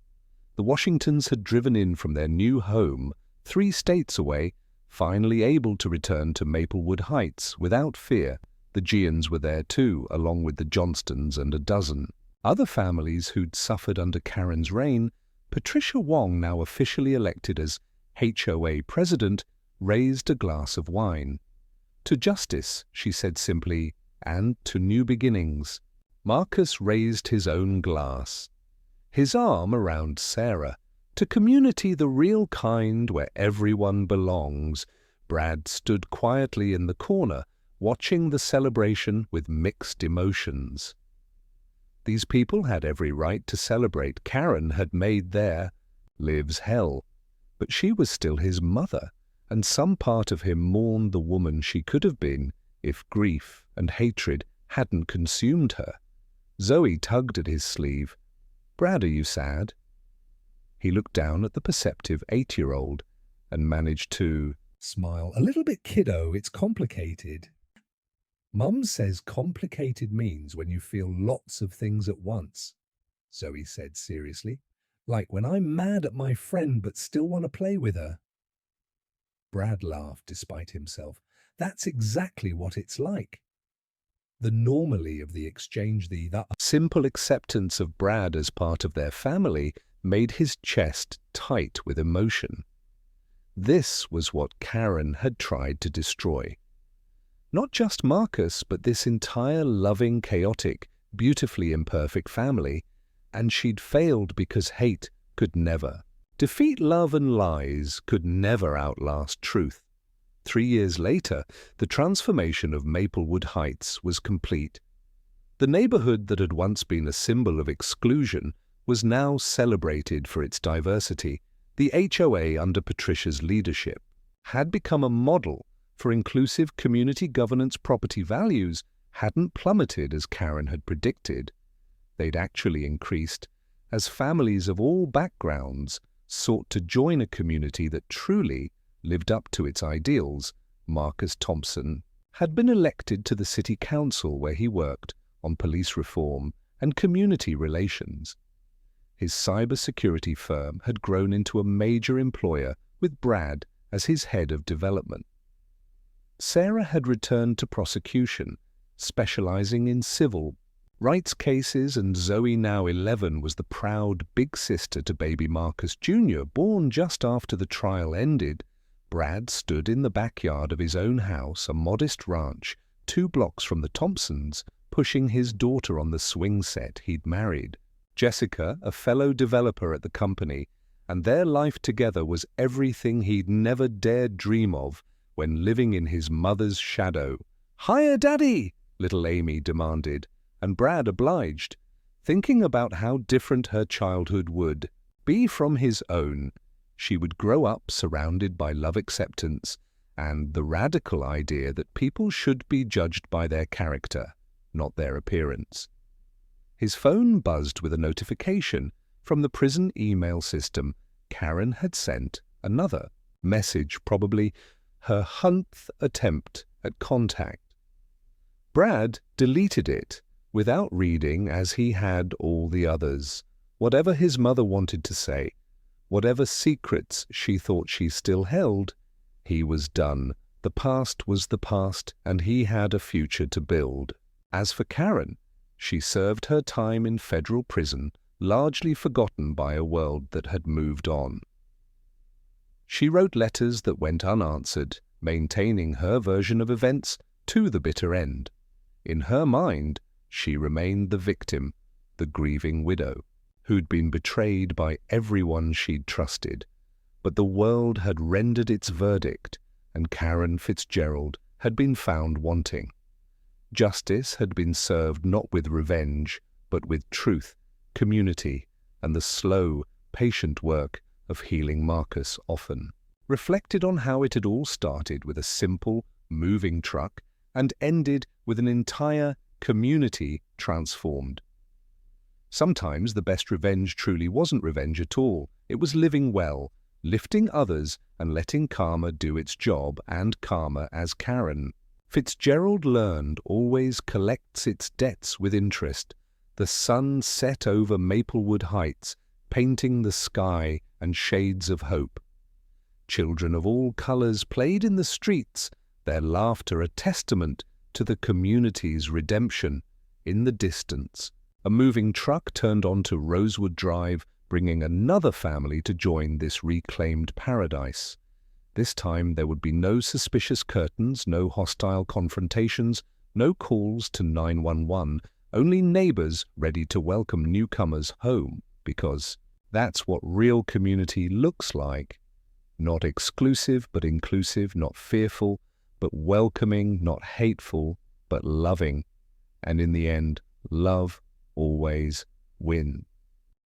The Washingtons had driven in from their new home 3 states away, finally able to return to Maplewood Heights without fear. The Gians were there too, along with the Johnstons and a dozen other families who'd suffered under Karen's reign. Patricia Wong, now officially elected as HOA president, raised a glass of wine. "To justice," she said simply, "and to new beginnings." Marcus raised his own glass, his arm around Sarah. "To community, the real kind where everyone belongs." Brad stood quietly in the corner, watching the celebration with mixed emotions. These people had every right to celebrate. Karen had made their lives hell, but she was still his mother, and some part of him mourned the woman she could have been if grief and hatred hadn't consumed her. Zoe tugged at his sleeve. "Brad, are you sad?" He looked down at the perceptive 8-year-old and managed to smile. "A little bit, kiddo. It's complicated." "Mum says complicated means when you feel lots of things at once," Zoe said seriously. "Like when I'm mad at my friend but still want to play with her." Brad laughed despite himself. "That's exactly what it's like." The normally of the exchange, the simple acceptance of Brad as part of their family made his chest tight with emotion. This was what Karen had tried to destroy. Not just Marcus, but this entire loving, chaotic, beautifully imperfect family, and she'd failed because hate could never defeat love, and lies could never outlast truth. 3 years later, the transformation of Maplewood Heights was complete. The neighborhood that had once been a symbol of exclusion was now celebrated for its diversity. The HOA, under Patricia's leadership, had become a model for inclusive community governance. Property values hadn't plummeted as Karen had predicted. They'd actually increased as families of all backgrounds sought to join a community that truly lived up to its ideals. Marcus Thompson had been elected to the city council, where he worked on police reform and community relations. His cybersecurity firm had grown into a major employer, with Brad as his head of development. Sarah had returned to prosecution, specializing in civil rights cases, and Zoe, now 11, was the proud big sister to baby Marcus Jr., born just after the trial ended. Brad stood in the backyard of his own house, a modest ranch 2 blocks from the Thompsons, pushing his daughter on the swing set he'd married. Jessica, a fellow developer at the company, and their life together was everything he'd never dared dream of when living in his mother's shadow. "Hire Daddy!" little Amy demanded, and Brad obliged, thinking about how different her childhood would be from his own. She would grow up surrounded by love, acceptance, and the radical idea that people should be judged by their character, not their appearance. His phone buzzed with a notification from the prison email system. Karen had sent another message, probably her 100th attempt at contact. Brad deleted it without reading, as he had all the others. Whatever his mother wanted to say, whatever secrets she thought she still held, he was done. The past was the past, and he had a future to build. As for Karen, she served her time in federal prison, largely forgotten by a world that had moved on. She wrote letters that went unanswered, maintaining her version of events to the bitter end. In her mind, she remained the victim, the grieving widow, who'd been betrayed by everyone she'd trusted. But the world had rendered its verdict, and Karen Fitzgerald had been found wanting. Justice had been served not with revenge, but with truth, community, and the slow, patient work of healing Marcus often reflected on how it had all started with a simple, moving truck and ended with an entire community transformed. Sometimes the best revenge truly wasn't revenge at all. It was living well, lifting others and letting karma do its job, and karma as Karen Fitzgerald learned always collects its debts with interest. The sun set over Maplewood Heights, painting the sky and shades of hope. Children of all colors played in the streets, their laughter a testament to the community's redemption. In the distance, a moving truck turned onto Rosewood Drive, bringing another family to join this reclaimed paradise. This time there would be no suspicious curtains, no hostile confrontations, no calls to 911, only neighbors ready to welcome newcomers home, because that's what real community looks like. Not exclusive but inclusive, not fearful but welcoming, not hateful but loving. And in the end, love always wins.